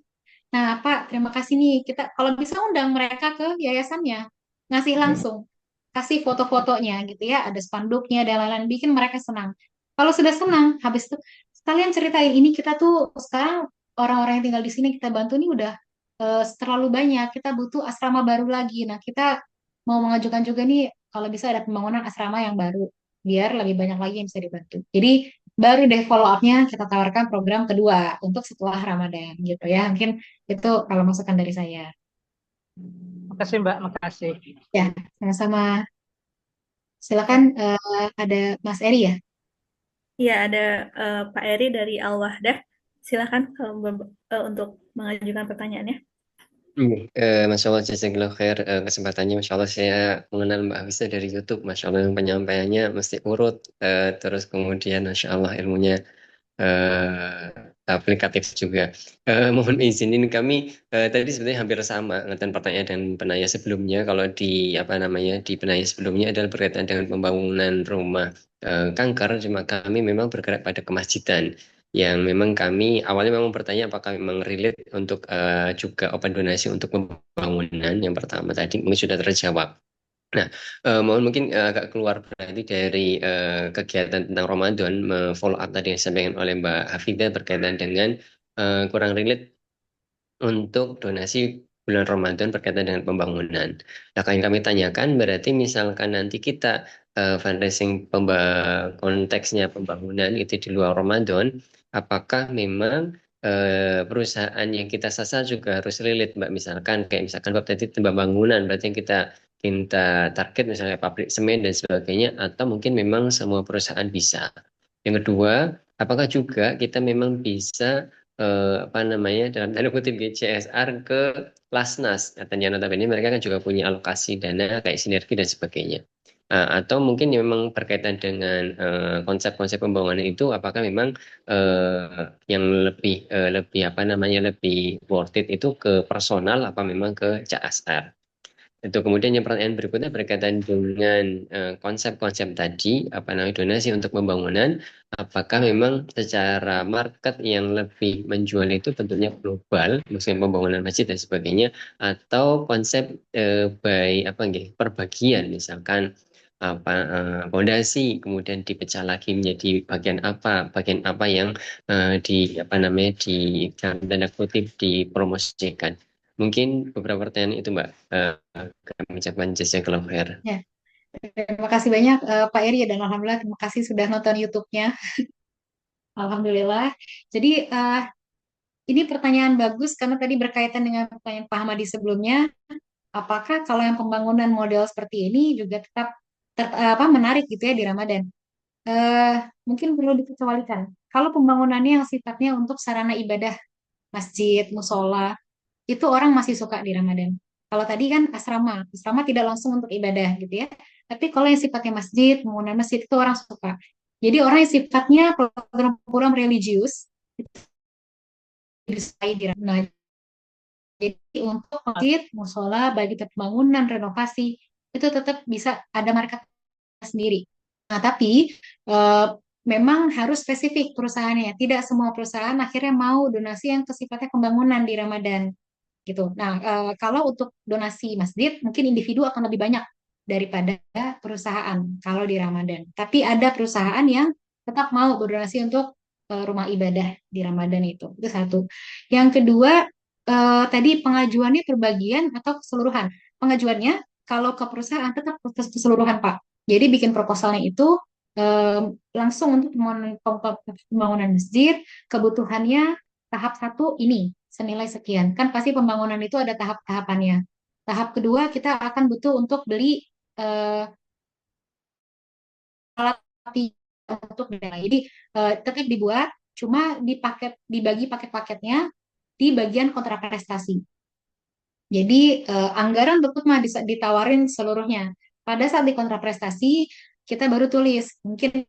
nah Pak, terima kasih nih, kita kalau bisa undang mereka ke yayasannya, ngasih langsung, kasih foto-fotonya gitu ya, ada spanduknya dan lain-lain, bikin mereka senang. Kalau sudah senang, habis itu kalian ceritain ini kita tuh sekarang orang-orang yang tinggal di sini kita bantu nih udah terlalu banyak, kita butuh asrama baru lagi. Nah, kita mau mengajukan juga nih kalau bisa ada pembangunan asrama yang baru biar lebih banyak lagi yang bisa dibantu. Jadi baru deh follow up-nya kita tawarkan program kedua untuk setelah Ramadan gitu ya. Mungkin itu kalau masukan dari saya. Makasih Mbak, makasih. Ya, sama-sama. Silakan ada Mas Eri ya. Iya, ada Pak Eri dari Al-Wahdah. Silakan untuk mengajukan pertanyaannya. Masya Allah, jazakallah khair kesempatannya. Masya Allah, saya mengenal Mbak Hafiza dari YouTube. Masya Allah, penyampaiannya mesti urut. Terus kemudian, Masya Allah, ilmunya eh, aplikatif juga. Mohon izinin kami tadi sebenarnya hampir sama dengan pertanyaan dan penanya sebelumnya. Kalau di apa namanya di penanya sebelumnya adalah berkaitan dengan pembangunan rumah kanker. Cuma kami memang bergerak pada kemasjidan yang memang kami awalnya memang bertanya apakah memang relate untuk juga open donasi untuk pembangunan yang pertama tadi mungkin sudah terjawab. Nah, mohon mungkin agak keluar berarti dari kegiatan tentang Ramadan, follow up tadi yang disampaikan oleh Mbak Hafida berkaitan dengan kurang relate untuk donasi bulan Ramadan berkaitan dengan pembangunan. Nah, yang kami tanyakan berarti misalkan nanti kita fundraising konteksnya pembangunan itu di luar Ramadan, apakah memang perusahaan yang kita sasar juga harus relate, Mbak? Misalkan kayak misalkan Mbak tadi pembangunan, berarti yang kita target misalnya pabrik semen dan sebagainya, atau mungkin memang semua perusahaan bisa. Yang kedua, apakah juga kita memang bisa apa namanya dalam tanda kutip CSR ke Lasnas. Nah, ternyata notabene mereka kan juga punya alokasi dana kayak sinergi dan sebagainya. Atau mungkin memang berkaitan dengan konsep-konsep pembangunan itu apakah memang yang lebih apa namanya lebih worth it itu ke personal apa memang ke CSR. Itu kemudian yang pertanyaan berikutnya berkaitan dengan konsep-konsep tadi, apa namanya donasi untuk pembangunan, apakah memang secara market yang lebih menjual itu bentuknya global, misalnya pembangunan masjid dan sebagainya, atau konsep by apa nggih, perbagian, misalkan apa fondasi kemudian dipecah lagi menjadi bagian apa yang di apa namanya di dalam tanda kutip dipromosikan. Mungkin beberapa pertanyaan itu Mbak. Kami ucapkan jazakallahu khair. Ya, terima kasih banyak Pak Eri dan alhamdulillah terima kasih sudah nonton YouTube-nya. Alhamdulillah. Jadi ini pertanyaan bagus karena tadi berkaitan dengan pertanyaan Pak Hamadi sebelumnya. Apakah kalau yang pembangunan model seperti ini juga tetap menarik gitu ya di Ramadan? Eh, Mungkin perlu dikecualikan. Kalau pembangunannya yang sifatnya untuk sarana ibadah, masjid, musola, itu orang masih suka di Ramadan. Kalau tadi kan asrama, asrama tidak langsung untuk ibadah gitu ya. Tapi kalau yang sifatnya masjid, pembangunan masjid itu orang suka. Jadi orang yang sifatnya program-program religius itu disukai di Ramadan. Nah, jadi untuk masjid, musola, baik itu pembangunan, renovasi, itu tetap bisa ada market sendiri. Nah, tapi eh, memang harus spesifik perusahaannya. Tidak semua perusahaan akhirnya mau donasi yang sifatnya pembangunan di Ramadan gitu. Nah, kalau untuk donasi masjid, mungkin individu akan lebih banyak daripada perusahaan kalau di Ramadan. Tapi ada perusahaan yang tetap mau berdonasi untuk rumah ibadah di Ramadan itu. Itu satu. Yang kedua, tadi pengajuannya terbagian atau keseluruhan. Pengajuannya kalau ke perusahaan tetap keseluruhan, Pak. Jadi bikin proposalnya itu langsung untuk pembangunan masjid, kebutuhannya tahap satu ini senilai sekian. Kan pasti pembangunan itu ada tahap-tahapannya. Tahap kedua kita akan butuh untuk beli eh, alat untuk dana. Jadi tetap dibuat, cuma dibagi paket-paketnya di bagian kontraprestasi. Jadi anggaran untuk mah ditawarin seluruhnya. Pada saat di kontraprestasi kita baru tulis mungkin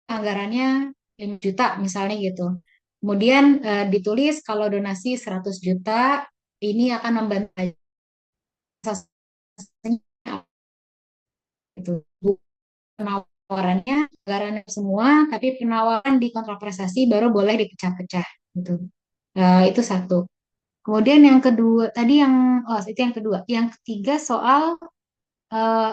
anggarannya 5 juta misalnya gitu. Kemudian ditulis kalau donasi 100 juta ini akan membantu gitu. penawarannya anggaran semua, tapi penawaran di kontrak prestasi baru boleh dipecah-pecah gitu. Itu satu. Kemudian yang kedua tadi itu yang kedua. Yang ketiga soal eh,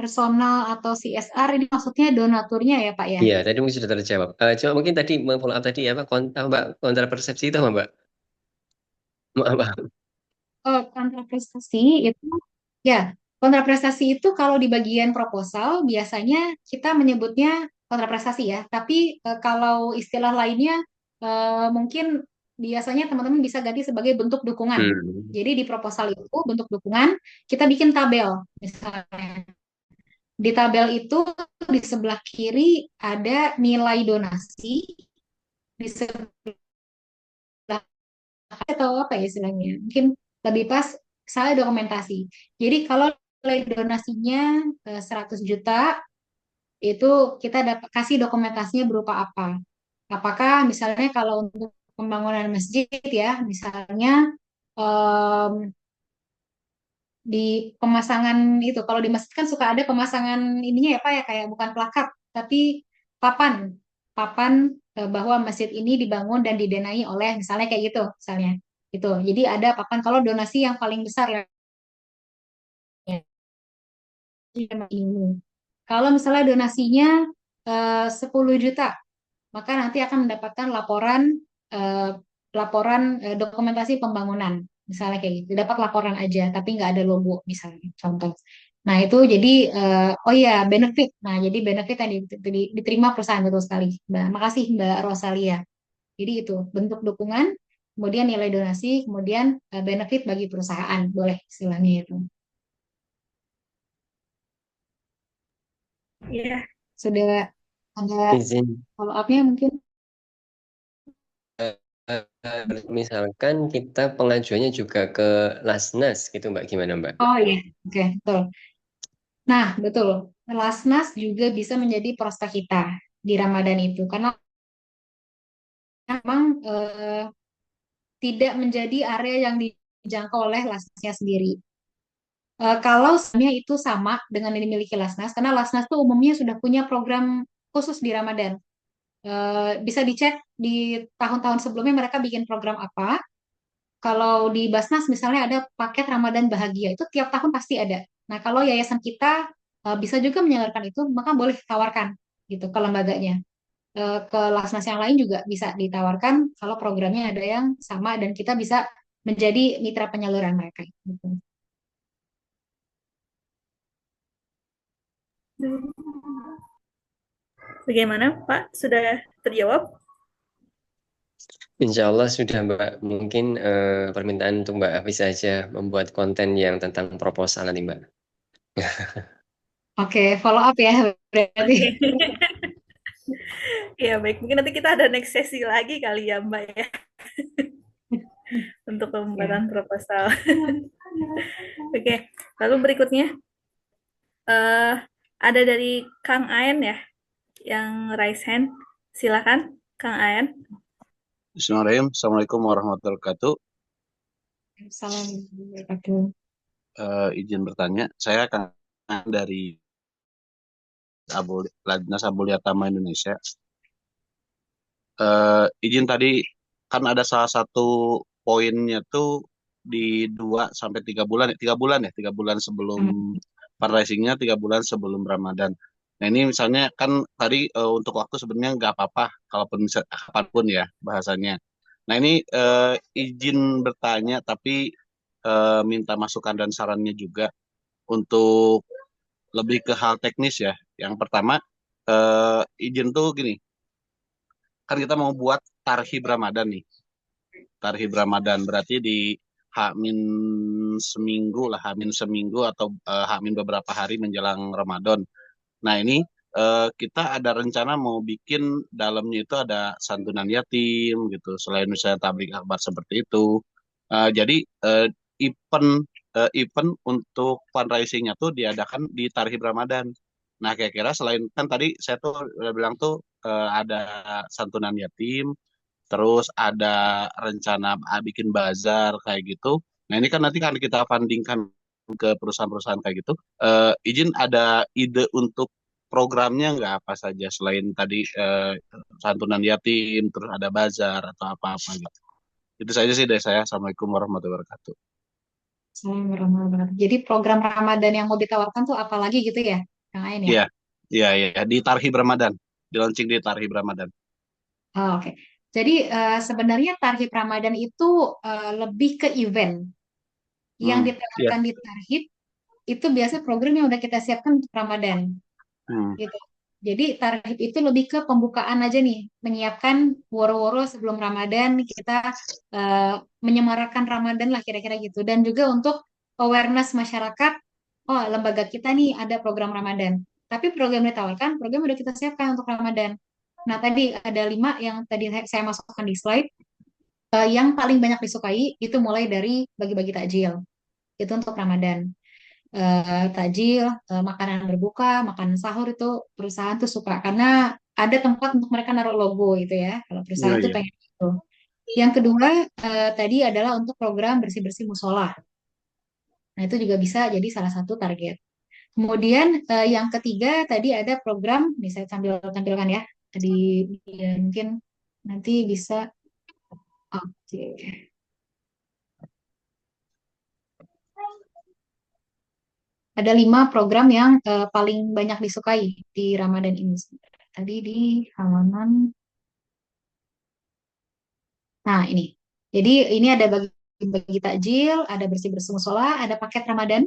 personal atau CSR ini maksudnya donaturnya ya Pak ya. Iya, tadi mungkin sudah terjawab. Cuma mungkin tadi follow up tadi apa, Mbak, kontra persepsi itu apa, Mbak? Maaf. Kontrak prestasi itu ya, kontrak prestasi itu kalau di bagian proposal biasanya kita menyebutnya kontrak prestasi ya. Tapi kalau istilah lainnya mungkin biasanya teman-teman bisa ganti sebagai bentuk dukungan. Hmm. Jadi di proposal itu bentuk dukungan kita bikin tabel misalnya. Di tabel itu di sebelah kiri ada nilai donasi, di sebelah atau apa ya istilahnya? Mungkin lebih pas saya dokumentasi. Jadi kalau nilai donasinya 100 juta itu kita dapat kasih dokumentasinya berupa apa? Apakah misalnya kalau untuk pembangunan masjid ya, misalnya em, di pemasangan itu kalau di masjid kan suka ada pemasangan ininya ya Pak ya kayak bukan plakat tapi papan papan bahwa masjid ini dibangun dan didanai oleh misalnya kayak gitu misalnya itu jadi ada papan kalau donasi yang paling besar ya ini kalau misalnya donasinya 10 juta maka nanti akan mendapatkan eh, laporan dokumentasi pembangunan misalnya kayak gitu dapat laporan aja tapi nggak ada logo misalnya contoh nah itu jadi oh ya benefit nah jadi benefit yang diterima perusahaan betul sekali Mbak makasih Mbak Rosalia jadi itu bentuk dukungan kemudian nilai donasi kemudian benefit bagi perusahaan boleh istilahnya itu Iya, sudah ada Izin. follow up-nya mungkin. Eh, Misalkan kita pengajuannya juga ke Lasnas gitu, Mbak, gimana, Mbak? Oh iya oke betul. Nah, betul. Lasnas juga bisa menjadi prospek kita di Ramadan itu karena memang tidak menjadi area yang dijangkau oleh Lasnasnya sendiri. Kalau sebenarnya itu sama dengan yang dimiliki Lasnas, karena Lasnas tuh umumnya sudah punya program khusus di Ramadan. Bisa dicek di tahun-tahun sebelumnya mereka bikin program apa. Kalau di Basnas misalnya ada paket Ramadan Bahagia, itu tiap tahun pasti ada. Nah, kalau yayasan kita bisa juga menyalurkan itu, maka boleh tawarkan gitu ke lembaganya. Ke Lasnas yang lain juga bisa ditawarkan kalau programnya ada yang sama dan kita bisa menjadi mitra penyaluran mereka. Gitu. bagaimana Pak? Sudah terjawab? Insya Allah sudah, Mbak. Mungkin permintaan untuk Mbak Hafiz saja membuat konten yang tentang proposal nanti, Mbak. Oke, follow up ya berarti. Oke. Ya, baik. Mungkin nanti kita ada next sesi lagi kali ya, Mbak ya, untuk Ya. pembuatan proposal. Oke, lalu berikutnya eh ada dari Kang Aen ya, yang raise hand. Silakan, Kang Aen. Bismillahirrahmanirrahim. Assalamualaikum warahmatullahi wabarakatuh. Salam. Wabarakatuh. Izin bertanya, saya akan dari Ladnas Abuliatama Indonesia. Izin tadi kan ada salah satu poinnya tuh di 2 sampai 3 bulan, 3 bulan ya, 3 bulan sebelum fundraisingnya, 3 bulan sebelum Ramadan. Nah ini misalnya kan tadi untuk waktu sebenarnya nggak apa-apa, kalaupun bisa kapanpun ya bahasanya. Nah ini izin bertanya, tapi minta masukan dan sarannya juga untuk lebih ke hal teknis ya. Yang pertama, izin tuh gini, kan kita mau buat tarhib Ramadan nih. Tarhib Ramadan berarti di H-min seminggu lah, H-min seminggu atau H-min beberapa hari menjelang Ramadan. Nah ini kita ada rencana mau bikin dalamnya itu ada santunan yatim gitu, selain misalnya tablik akbar seperti itu. Jadi event event untuk fundraisingnya tuh diadakan di Tarhib Ramadan. Nah kira-kira selain kan tadi saya tuh udah bilang tuh ada santunan yatim, terus ada rencana bikin bazar kayak gitu. Nah ini kan nanti kan kita fundingkan ke perusahaan-perusahaan kayak gitu. Izin ada ide untuk programnya nggak apa saja selain tadi santunan yatim, terus ada bazar atau apa-apa gitu. Itu saja sih dari saya. Assalamualaikum warahmatullahi wabarakatuh. Jadi program Ramadan yang mau ditawarkan tuh apa lagi gitu ya, Kang Ain ya? Iya, iya, iya. Di Tarhib Ramadan. Di launching di Tarhib Ramadan. Oh, oke. Jadi sebenarnya Tarhib Ramadan itu lebih ke event. Yang Hmm, iya. ditawarkan di Tarhib itu biasa program yang udah kita siapkan untuk Ramadan. Hmm, Gitu. Jadi tarhib itu lebih ke pembukaan aja nih, menyiapkan woro-woro sebelum Ramadan kita eh, menyemarakan Ramadan lah kira-kira gitu. Dan juga untuk awareness masyarakat, oh lembaga kita nih ada program Ramadan. Tapi program yang ditawarkan, program udah kita siapkan untuk Ramadan. Nah tadi ada 5 yang tadi saya masukkan di slide. Yang paling banyak disukai itu mulai dari bagi-bagi takjil. Itu untuk Ramadan. Takjil, makanan berbuka, makanan sahur itu perusahaan tuh suka karena ada tempat untuk mereka naruh logo gitu ya. Kalau iya, perusahaan tuh iya. pengen itu. Yang kedua tadi adalah untuk program bersih-bersih musola. Nah itu juga bisa jadi salah satu target. Kemudian yang ketiga tadi ada program, nih saya sambil tampilkan ya. Tadi mungkin nanti bisa. Oke. Ada 5 program yang paling banyak disukai di Ramadan ini. Tadi di halaman. Nah, ini. Jadi ini ada bagi takjil, ada bersih-bersih musola, ada paket Ramadan.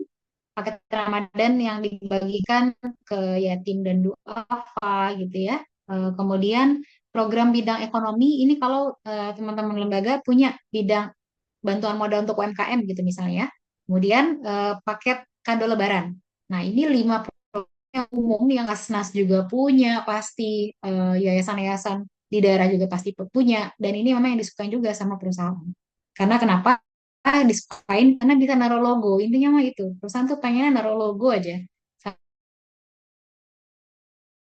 Paket Ramadan yang dibagikan ke yatim dan duafa gitu ya. Kemudian program bidang ekonomi ini kalau teman-teman lembaga punya bidang bantuan modal untuk UMKM gitu misalnya ya. Kemudian paket kado lebaran. Nah, ini 5 program yang umum yang Kasnas juga punya, pasti yayasan-yayasan di daerah juga pasti punya. Dan ini memang yang disukai juga sama perusahaan. Karena kenapa? Disukain karena bisa naruh logo. Intinya mah itu. Perusahaan tuh pengennya naruh logo aja.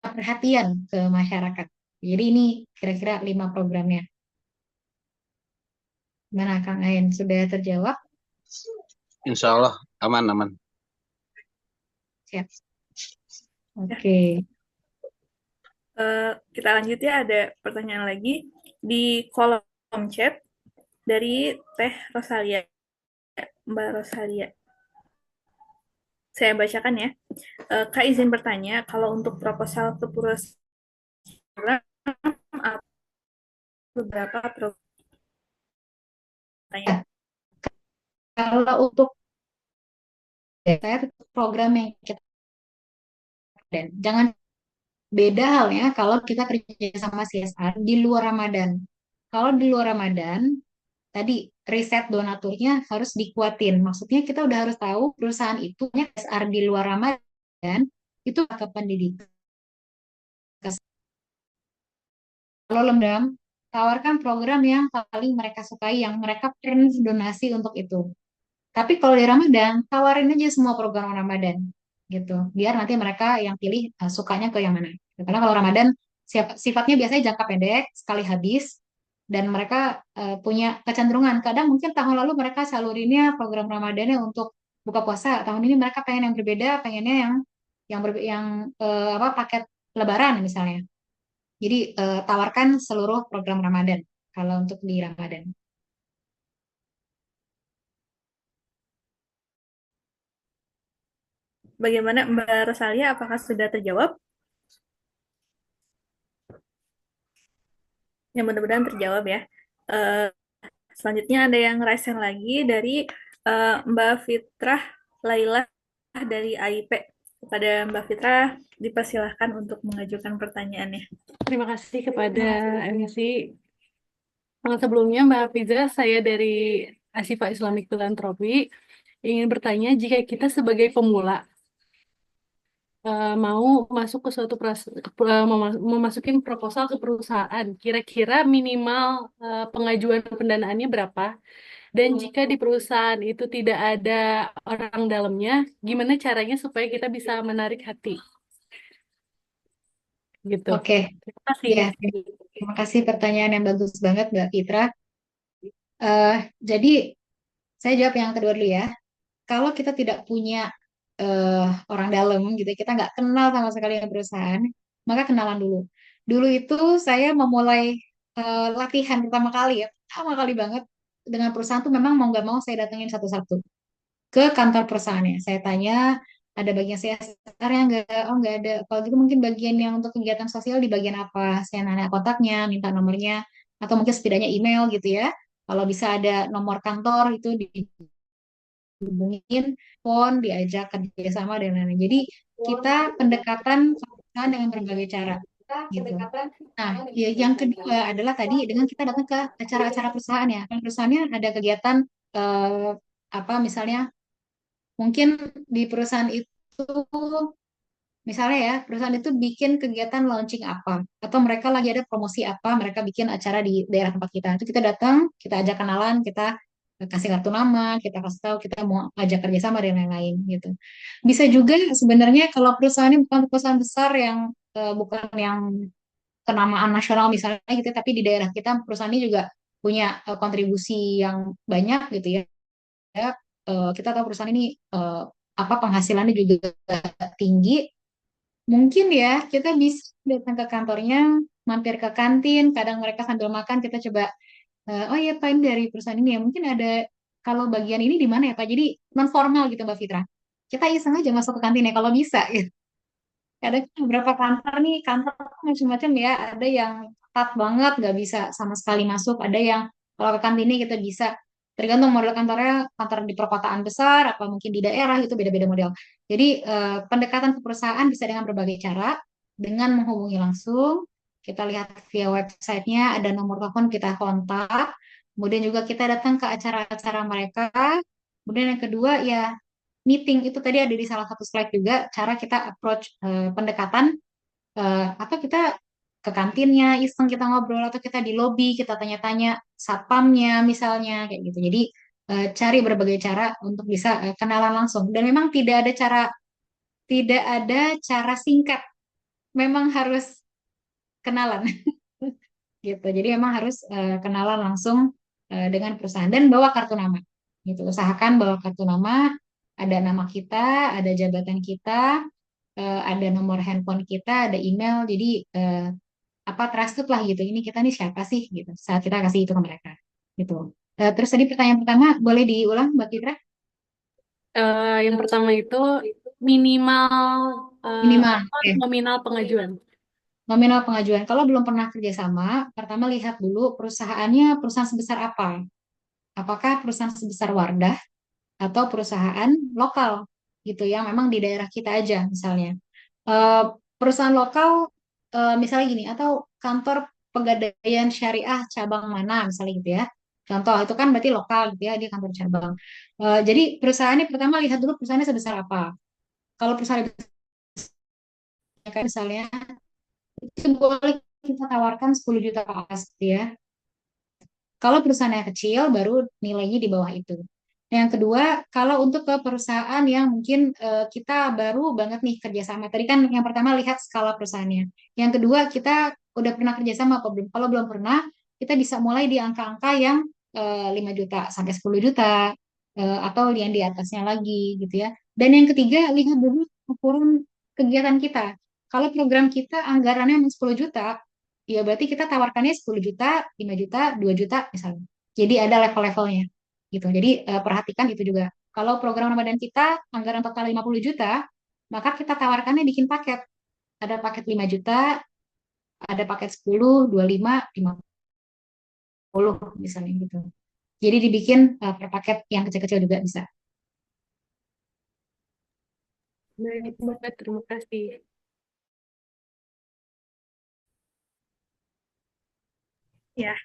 Perhatian ke masyarakat. Jadi ini kira-kira 5 programnya. Gimana Kang Ain? Sudah terjawab? Insya Allah aman, aman. Siap. Ya, Oke. kita lanjut ya, ada pertanyaan lagi di kolom chat dari Teh Rosalia, Mbak Rosalia. Saya bacakan ya. Kak izin bertanya, kalau untuk proposal ke program beberapa pertanyaan. Kalau untuk saya program yang kita dan jangan beda halnya kalau kita kerja sama CSR di luar Ramadan. Kalau di luar Ramadan, tadi riset donaturnya harus dikuatin. Maksudnya kita udah harus tahu perusahaan itu punya CSR di luar Ramadan itu ke pendidikan. Kalau Lembam, tawarkan program yang paling mereka sukai, yang mereka pernah donasi untuk itu. Tapi kalau di Ramadan, tawarin aja semua program Ramadan gitu. Biar nanti mereka yang pilih sukanya ke yang mana. Karena kalau Ramadan sifatnya biasanya jangka pendek, sekali habis dan mereka punya kecenderungan. Kadang mungkin tahun lalu mereka salurinnya program Ramadannya untuk buka puasa. Tahun ini mereka pengen yang berbeda, pengennya yang paket Lebaran misalnya. Jadi tawarkan seluruh program Ramadan kalau untuk di Ramadan. Bagaimana Mbak Rosalia, apakah sudah terjawab? Yang mudah-mudahan terjawab ya. Eh, Selanjutnya ada yang raise hand lagi dari Mbak Fitrah Laila dari AIP. Kepada Mbak Fitrah, dipersilahkan untuk mengajukan pertanyaannya. Terima kasih kepada MC. Sebelumnya Mbak Hafiza, saya dari Asifa Islamic Philanthropy ingin bertanya jika kita sebagai pemula mau masuk ke suatu memasukin proposal ke perusahaan, kira-kira minimal pengajuan pendanaannya berapa? Dan jika di perusahaan itu tidak ada orang dalamnya, gimana caranya supaya kita bisa menarik hati? Gitu. Oke, Terima kasih. ya, terima kasih pertanyaan yang bagus banget Mbak Fitra. Jadi saya jawab yang kedua dulu ya. Kalau kita tidak punya orang dalam gitu, kita nggak kenal sama sekali dengan perusahaan, maka kenalan dulu. Dulu itu saya memulai latihan pertama kali ya, pertama kali banget dengan perusahaan tuh memang mau nggak mau saya datengin satu-satu ke kantor perusahaannya. Saya tanya, ada bagian CSR yang nggak? Oh nggak ada. Kalau gitu mungkin bagian yang untuk kegiatan sosial di bagian apa? Saya nanya kontaknya, minta nomornya, atau mungkin setidaknya email gitu ya. Kalau bisa ada nomor kantor itu dihubungin, phone, diajak kerjasama dan lain-lain. Jadi kita pendekatan ke perusahaan dengan berbagai cara gitu. Nah, ya, yang kedua adalah tadi dengan kita datang ke acara-acara perusahaan ya. Kan perusahaannya ada kegiatan eh, apa misalnya mungkin di perusahaan itu, misalnya ya, perusahaan itu bikin kegiatan launching apa, atau mereka lagi ada promosi apa, mereka bikin acara di daerah tempat kita. Itu kita datang, kita ajak kenalan, kita kasih kartu nama, kita kasih tahu kita mau ajak kerjasama dan lain-lain gitu. Bisa juga sebenarnya kalau perusahaannya bukan perusahaan besar yang bukan yang kenamaan nasional misalnya gitu, tapi di daerah kita perusahaan ini juga punya kontribusi yang banyak gitu ya. Kita tahu perusahaan ini apa penghasilannya juga tinggi, mungkin ya kita bisa datang ke kantornya, mampir ke kantin, kadang mereka sambil makan kita coba, oh iya Pak ini dari perusahaan ini ya, mungkin ada kalau bagian ini di mana ya Pak, jadi non formal gitu Mbak Fitra, kita iseng aja masuk ke kantin ya kalau bisa gitu. Kadang kan beberapa kantor nih, kantor macam-macam ya, ada yang ketat banget, nggak bisa sama sekali masuk, ada yang kalau ke kantin ini kita bisa, tergantung model kantornya, kantor di perkotaan besar, apa mungkin di daerah, itu beda-beda model. Jadi pendekatan ke perusahaan bisa dengan berbagai cara, dengan menghubungi langsung, kita lihat via websitenya, ada nomor telepon kita kontak, kemudian juga kita datang ke acara-acara mereka, kemudian yang kedua ya meeting itu tadi ada di salah satu slide juga cara kita approach pendekatan, atau kita ke kantinnya iseng kita ngobrol, atau kita di lobi kita tanya-tanya satpamnya misalnya kayak gitu. Jadi cari berbagai cara untuk bisa kenalan langsung, dan memang tidak ada cara singkat, memang harus kenalan gitu. Jadi memang harus kenalan langsung dengan perusahaan dan bawa kartu nama gitu. Usahakan bawa kartu nama, ada nama kita, ada jabatan kita, ada nomor handphone kita, ada email. Jadi apa trusted lah gitu. Ini kita nih siapa sih gitu. Saat kita kasih itu ke mereka gitu. Terus tadi pertanyaan pertama boleh diulang Mbak Fitra? Yang pertama itu minimal Minimal. apa, Oke. nominal pengajuan. Nominal pengajuan. Kalau belum pernah kerjasama, pertama lihat dulu perusahaannya perusahaan sebesar apa. Apakah perusahaan sebesar Wardah atau perusahaan lokal gitu yang memang di daerah kita aja misalnya. Eh, Perusahaan lokal misalnya gini, atau kantor pegadaian syariah cabang mana misalnya gitu ya. Contoh itu kan berarti lokal gitu ya, dia kantor cabang. Jadi perusahaannya pertama lihat dulu perusahaannya sebesar apa. Kalau perusahaan kayak misalnya itu boleh kita tawarkan 10 juta ke atas gitu ya. Kalau perusahaannya kecil, baru nilainya di bawah itu. Nah, yang kedua, kalau untuk ke perusahaan yang mungkin kita baru banget nih kerjasama. Tadi kan yang pertama lihat skala perusahaannya. Yang kedua, kita udah pernah kerjasama apa belum? Kalau belum pernah, kita bisa mulai di angka-angka yang 5 juta sampai 10 juta, atau yang di atasnya lagi gitu ya. Dan yang ketiga, lihat dulu ukuran kegiatan kita. Kalau program kita anggarannya 10 juta, ya berarti kita tawarkannya 10 juta, 5 juta, 2 juta misalnya. Jadi ada level-levelnya gitu. Jadi perhatikan itu juga. Kalau program Ramadan kita anggaran total 50 juta, maka kita tawarkannya bikin paket. Ada paket 5 juta, ada paket 10, 25, 50 misalnya gitu. Jadi dibikin per paket yang kecil-kecil juga bisa. Baik, Mbak, terima kasih. Ya,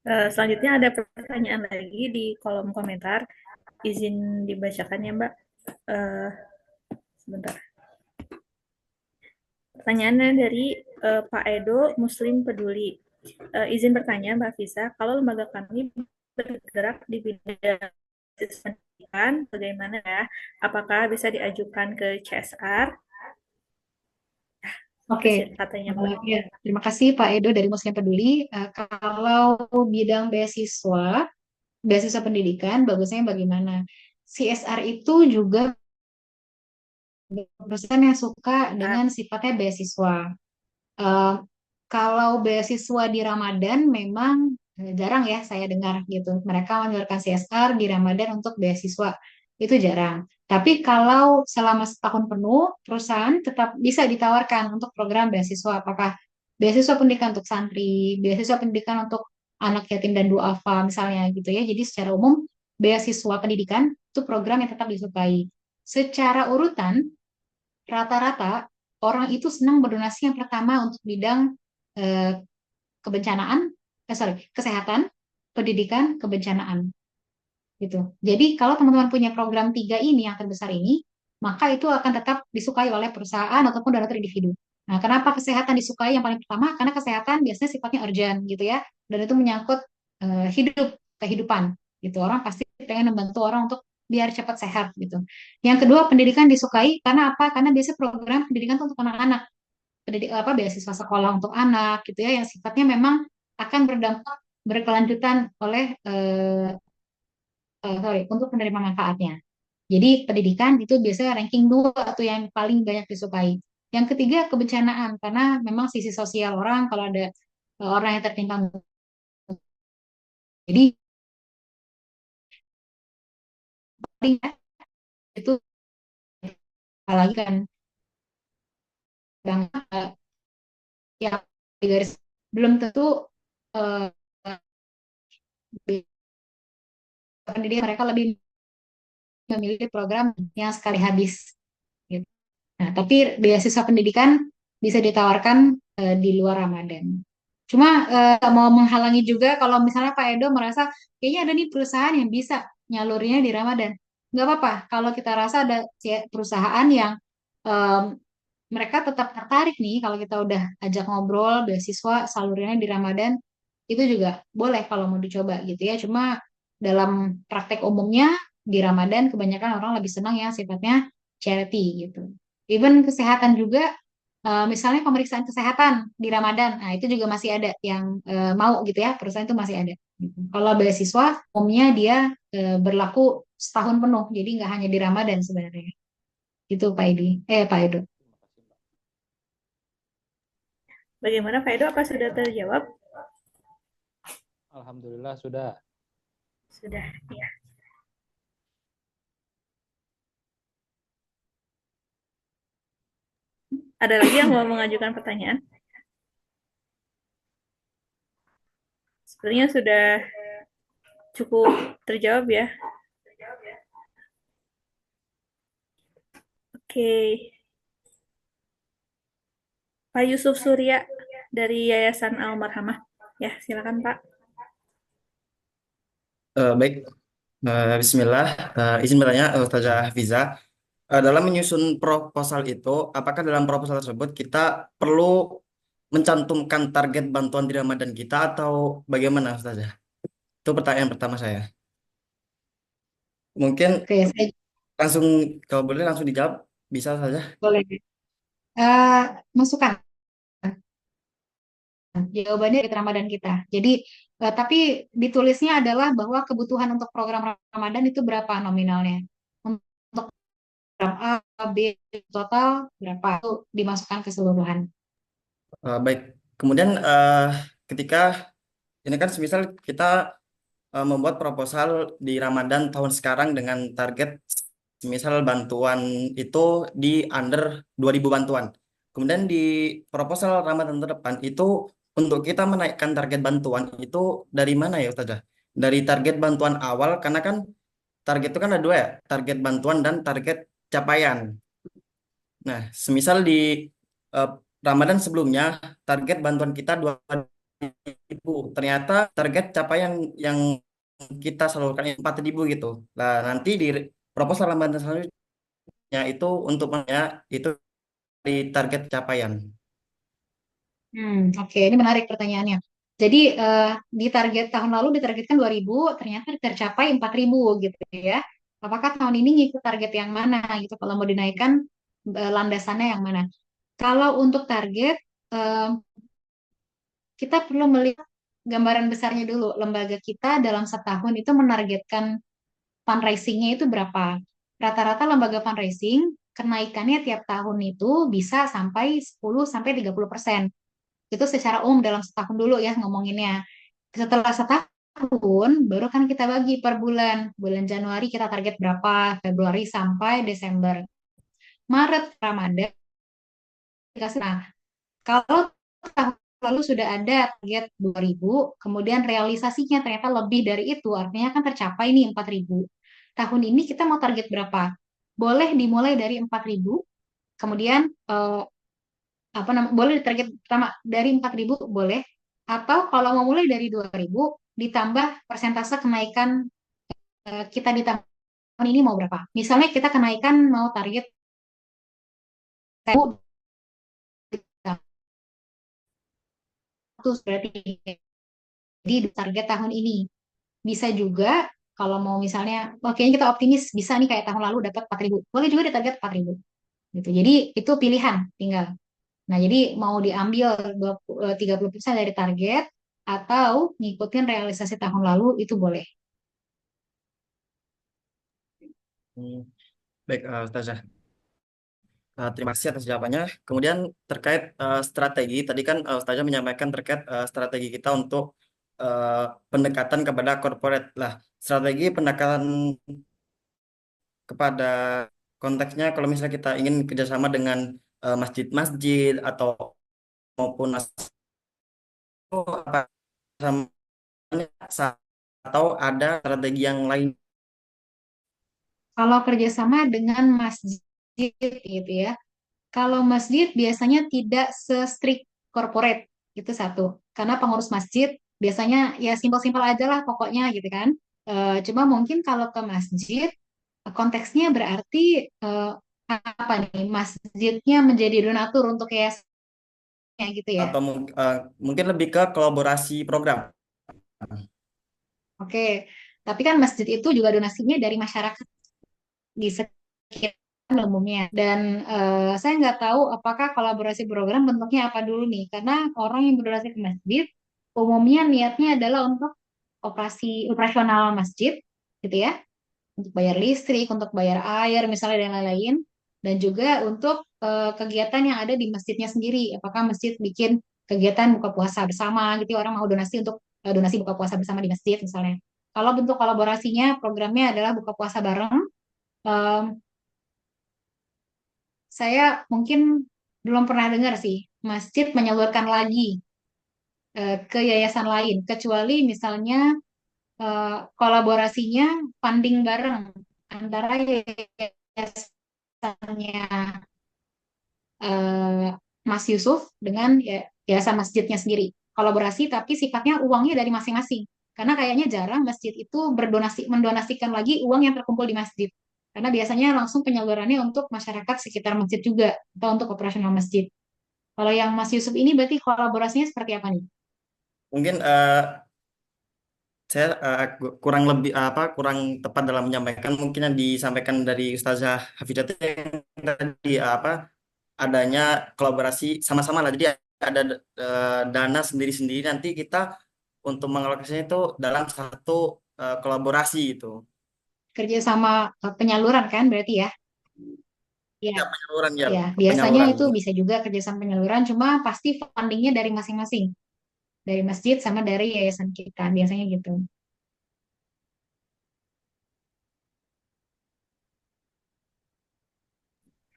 selanjutnya ada pertanyaan lagi di kolom komentar. Izin dibacakan ya, Mbak. Sebentar. Pertanyaannya dari Pak Edo, Muslim Peduli. Izin bertanya, Mbak Fisa, kalau lembaga kami bergerak di bidang pendidikan, bagaimana ya? Apakah bisa diajukan ke CSR? Oke, Katanya, Mbak. ya, terima kasih Pak Edo dari Muslim Peduli. Kalau bidang beasiswa pendidikan, bagusnya bagaimana? CSR itu juga perusahaan yang suka dengan sifatnya beasiswa. Eh, Kalau beasiswa di Ramadan memang jarang ya saya dengar gitu. Mereka mengeluarkan CSR di Ramadan untuk beasiswa. Itu jarang. Tapi kalau selama setahun penuh, perusahaan tetap bisa ditawarkan untuk program beasiswa. Apakah beasiswa pendidikan untuk santri, beasiswa pendidikan untuk anak yatim dan duafa misalnya gitu ya. Jadi secara umum beasiswa pendidikan itu program yang tetap disukai. Secara urutan, rata-rata orang itu senang berdonasi yang pertama untuk bidang eh, kebencanaan, kesehatan, pendidikan, kebencanaan gitu. Jadi kalau teman-teman punya program tiga ini yang terbesar ini, maka itu akan tetap disukai oleh perusahaan ataupun donatur individu. Nah, kenapa kesehatan disukai yang paling pertama? Karena kesehatan biasanya sifatnya urgent gitu ya, dan itu menyangkut kehidupan gitu. Orang pasti pengen membantu orang untuk biar cepat sehat gitu. Yang kedua, pendidikan disukai karena apa? Karena biasanya program pendidikan itu untuk anak-anak, beasiswa sekolah untuk anak gitu ya, yang sifatnya memang akan berdampak berkelanjutan oleh untuk penerima manfaatnya. Jadi pendidikan itu biasanya ranking 2 atau yang paling banyak disukai. Yang ketiga kebencanaan karena memang sisi sosial orang kalau ada orang yang tertimpa, jadi paling itu apalagi kan yang yang di garis belum tentu eh, pendidikan mereka lebih memilih program yang sekali habis gitu. Nah, tapi beasiswa pendidikan bisa ditawarkan di luar Ramadan. Cuma mau menghalangi juga kalau misalnya Pak Edo merasa kayaknya ada nih perusahaan yang bisa nyalurnya di Ramadan. Nggak apa-apa kalau kita rasa ada perusahaan yang em, mereka tetap tertarik nih kalau kita udah ajak ngobrol beasiswa salurnya di Ramadan, itu juga boleh kalau mau dicoba gitu ya. Cuma dalam praktek umumnya di Ramadan kebanyakan orang lebih senang yang sifatnya charity gitu. Even kesehatan juga, misalnya pemeriksaan kesehatan di Ramadan, nah itu juga masih ada yang mau gitu ya, perusahaan itu masih ada gitu. Kalau beasiswa umumnya dia berlaku setahun penuh, jadi nggak hanya di Ramadan sebenarnya. Itu Pak Edi, Pak Edo. Bagaimana Pak Edo? Apa sudah terjawab? Alhamdulillah sudah. Sudah, ya. Ada lagi yang mau mengajukan pertanyaan? Sepertinya sudah cukup terjawab ya. Oke. Pak Yusuf Surya dari Yayasan Al-Marhamah. Ya, silakan Pak. Baik, Bismillah. Izin bertanya, Ustazah Hafiza, dalam menyusun proposal itu, apakah dalam proposal tersebut kita perlu mencantumkan target bantuan di Ramadan kita atau bagaimana, Ustazah? Itu pertanyaan pertama saya. Mungkin Oke, saya langsung, kalau boleh langsung dijawab, bisa saja. boleh. Masukan jawabannya di Ramadan kita. Jadi, tapi ditulisnya adalah bahwa kebutuhan untuk program Ramadan itu berapa nominalnya. Untuk program A, B, total berapa itu dimasukkan keseluruhan. Baik, kemudian ketika ini kan semisal kita membuat proposal di Ramadan tahun sekarang dengan target misal bantuan itu di under 2000 bantuan. Kemudian di proposal Ramadan ke depan itu untuk kita menaikkan target bantuan itu dari mana ya Ustazah? Dari target bantuan awal karena kan target itu kan ada dua ya, target bantuan dan target capaian. Nah, semisal di eh, Ramadan sebelumnya target bantuan kita 2000, ternyata target capaian yang kita salurkan 4000 gitu. Nah, nanti di proposal Ramadan selanjutnya itu untuk itu di target capaian. Oke, ini menarik pertanyaannya. Jadi di target tahun lalu ditargetkan 2000, ternyata tercapai 4000 gitu ya. Apakah tahun ini ngikut target yang mana gitu? Kalau mau dinaikkan landasannya yang mana? Kalau untuk target, eh, kita perlu melihat gambaran besarnya dulu. Lembaga kita dalam setahun itu menargetkan fundraisingnya itu berapa? Rata-rata lembaga fundraising kenaikannya tiap tahun itu bisa sampai 10-30%. Itu secara umum dalam setahun dulu ya ngomonginnya. Setelah setahun, baru kan kita bagi per bulan. Bulan Januari kita target berapa, Februari sampai Desember. Maret, Ramadan, dikasih. Nah, kalau tahun lalu sudah ada target 2.000, kemudian realisasinya ternyata lebih dari itu, artinya kan tercapai nih 4.000. Tahun ini kita mau target berapa? Boleh dimulai dari 4.000, kemudian apa namanya? Boleh target pertama dari 4.000 boleh, atau kalau mau mulai dari 2.000 ditambah persentase kenaikan kita di tahun ini mau berapa? Misalnya kita kenaikan mau target 1.000, berarti di target tahun ini. Bisa juga kalau mau misalnya, oh, kayaknya kita optimis bisa nih kayak tahun lalu dapat 4.000. Boleh juga di target 4.000. Gitu. Jadi itu pilihan tinggal. Nah, jadi mau diambil 30% dari target atau ngikutin realisasi tahun lalu itu boleh. Baik, Ustazah. Terima kasih atas jawabannya. Kemudian terkait strategi, tadi kan Ustazah menyampaikan terkait strategi kita untuk pendekatan kepada corporate. Lah, strategi pendekatan kepada konteksnya kalau misalnya kita ingin kerjasama dengan masjid-masjid atau maupun apa atau ada strategi yang lain. Kalau kerjasama dengan masjid gitu ya, kalau masjid biasanya tidak se-strict corporate, itu satu. Karena pengurus masjid biasanya ya simpel-simpel aja lah pokoknya gitu kan. Cuma mungkin kalau ke masjid, konteksnya berarti apa nih, masjidnya menjadi donatur untuk yayasannya gitu ya. Atau mungkin lebih ke kolaborasi program. Oke, tapi kan masjid itu juga donasinya dari masyarakat di sekitar umumnya. Dan saya nggak tahu apakah kolaborasi program bentuknya apa dulu nih, karena orang yang berdonasi ke masjid umumnya niatnya adalah untuk operasional masjid, gitu ya, untuk bayar listrik, untuk bayar air, misalnya dan lain-lain, dan juga untuk kegiatan yang ada di masjidnya sendiri. Apakah masjid bikin kegiatan buka puasa bersama, gitu, ya, orang mau donasi untuk donasi buka puasa bersama di masjid, misalnya. Kalau bentuk kolaborasinya, programnya adalah buka puasa bareng. em, saya mungkin belum pernah dengar sih masjid menyalurkan lagi ke yayasan lain, kecuali misalnya kolaborasinya funding bareng antara yayasannya eh, Mas Yusuf dengan yayasan masjidnya sendiri. Kolaborasi tapi sifatnya uangnya dari masing-masing. Karena kayaknya jarang masjid itu mendonasikan lagi uang yang terkumpul di masjid. Karena biasanya langsung penyalurannya untuk masyarakat sekitar masjid juga atau untuk operasional masjid. Kalau yang Mas Yusuf ini berarti kolaborasinya seperti apa nih? Mungkin saya kurang lebih kurang tepat dalam menyampaikan mungkin yang disampaikan dari Ustazah Hafizah yang tadi adanya kolaborasi sama-sama lah. Jadi ada dana sendiri-sendiri nanti kita untuk mengalokasinya itu dalam satu kolaborasi itu. Kerja sama penyaluran kan berarti ya? Ya, Ya, penyaluran ya, ya. Biasanya penyaluran. itu bisa juga kerjasama penyaluran, cuma pasti fundingnya dari masing-masing. Dari masjid sama dari yayasan kita, biasanya gitu.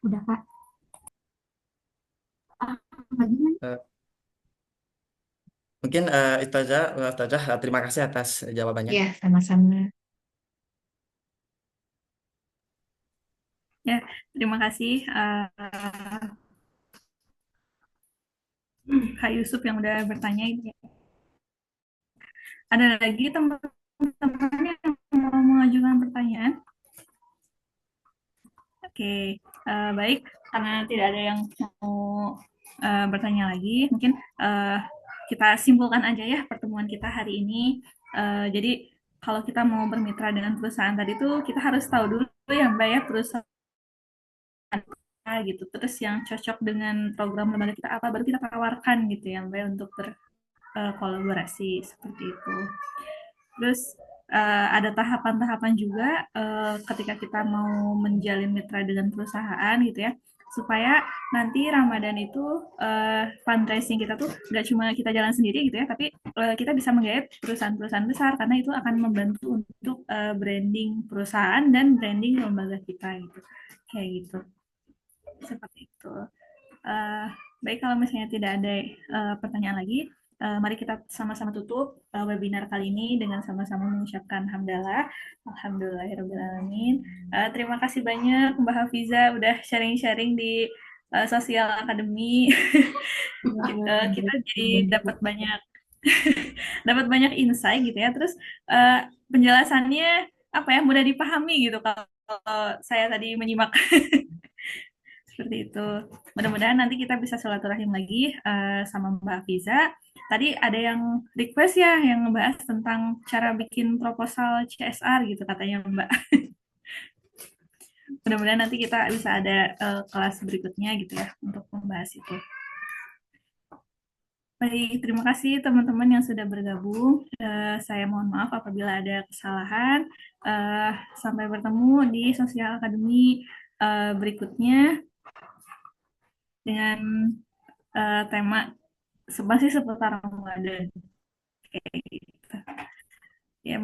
Udah, Kak. Lagi kan? Eh, Mungkin Ustazah, terima kasih atas jawabannya. Ya, sama-sama. Ya, terima kasih Kak Yusuf yang udah bertanya. Ada lagi teman-teman yang mau mengajukan pertanyaan? Oke, baik. Karena tidak ada yang mau bertanya lagi, mungkin kita simpulkan aja ya pertemuan kita hari ini. Jadi kalau kita mau bermitra dengan perusahaan tadi tuh kita harus tahu dulu ya Mbak ya perusahaan apa gitu. Terus yang cocok dengan program lembaga kita apa baru kita tawarkan gitu ya Mbak ya, untuk berkolaborasi seperti itu. Terus ada tahapan-tahapan juga ketika kita mau menjalin mitra dengan perusahaan gitu ya, supaya nanti Ramadan itu fundraising kita tuh nggak cuma kita jalan sendiri gitu ya, tapi kita bisa menggait perusahaan-perusahaan besar karena itu akan membantu untuk branding perusahaan dan branding lembaga kita gitu, kayak gitu, seperti itu. Baik, kalau misalnya tidak ada pertanyaan lagi, mari kita sama-sama tutup webinar kali ini dengan sama-sama mengucapkan hamdalah. Alhamdulillahirrahmanirrahim. Terima kasih banyak Mbak Hafiza udah sharing-sharing di Sosial Academy. Kita jadi dapat banyak dapat banyak insight gitu ya. Terus penjelasannya apa ya, mudah dipahami gitu kalau saya tadi menyimak. Seperti itu. Mudah-mudahan nanti kita bisa silaturahim lagi sama Mbak Hafiza. Tadi ada yang request ya, yang ngebahas tentang cara bikin proposal CSR gitu katanya Mbak. Mudah-mudahan nanti kita bisa ada kelas berikutnya gitu ya untuk membahas itu. Baik, terima kasih teman-teman yang sudah bergabung. Saya mohon maaf apabila ada kesalahan. Sampai bertemu di Sosial Academy berikutnya dengan tema masih seputar Ramadan. Kayak gitu. Ya,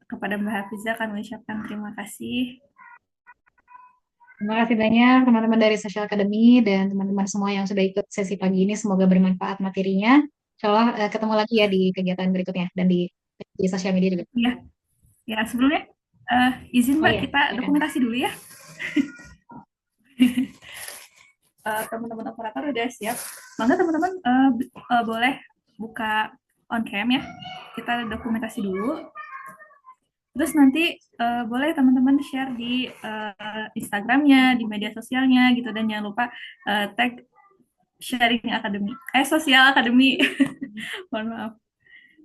kepada Mbak Hafiza kami ucapkan terima kasih. Terima kasih banyak teman-teman dari Social Academy dan teman-teman semua yang sudah ikut sesi pagi ini. Semoga bermanfaat materinya. Insya Allah ketemu lagi ya di kegiatan berikutnya dan di sosial media juga. Ya, ya sebelumnya izin Mbak, iya, kita dokumentasi dulu ya. Teman-teman operator udah siap. Maka teman-teman boleh buka on cam ya. Kita dokumentasi dulu. Terus nanti boleh teman-teman share di Instagramnya, di media sosialnya gitu, dan jangan lupa tag Sharing Academy, Sosial Academy. Mohon maaf.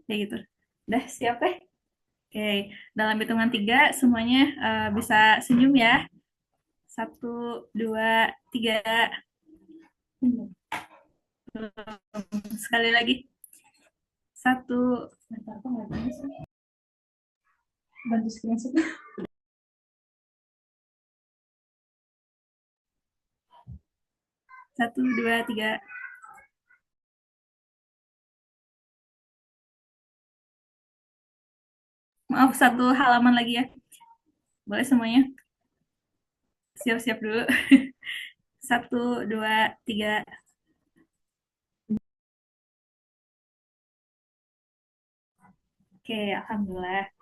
Ya gitu. Udah siap teh? Oke, dalam hitungan 3 semuanya bisa senyum ya. 1, 2, 3. Sekali lagi. 1. Bantu screenshot. 1, 2, 3. Maaf, 1 halaman lagi ya. Boleh semuanya? Siap-siap dulu. 1, 2, 3. Oke, alhamdulillah.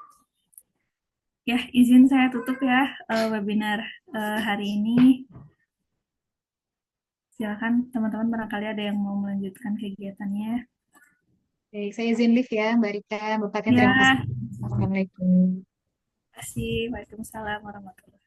Ya, izin saya tutup ya webinar hari ini. Silakan teman-teman, barangkali ada yang mau melanjutkan kegiatannya. Baik, saya izin live ya, Mbak Rika. Mbak Fatin, terima kasih. Assalamualaikum. Terima kasih. Waalaikumsalam warahmatullahi wabarakatuh.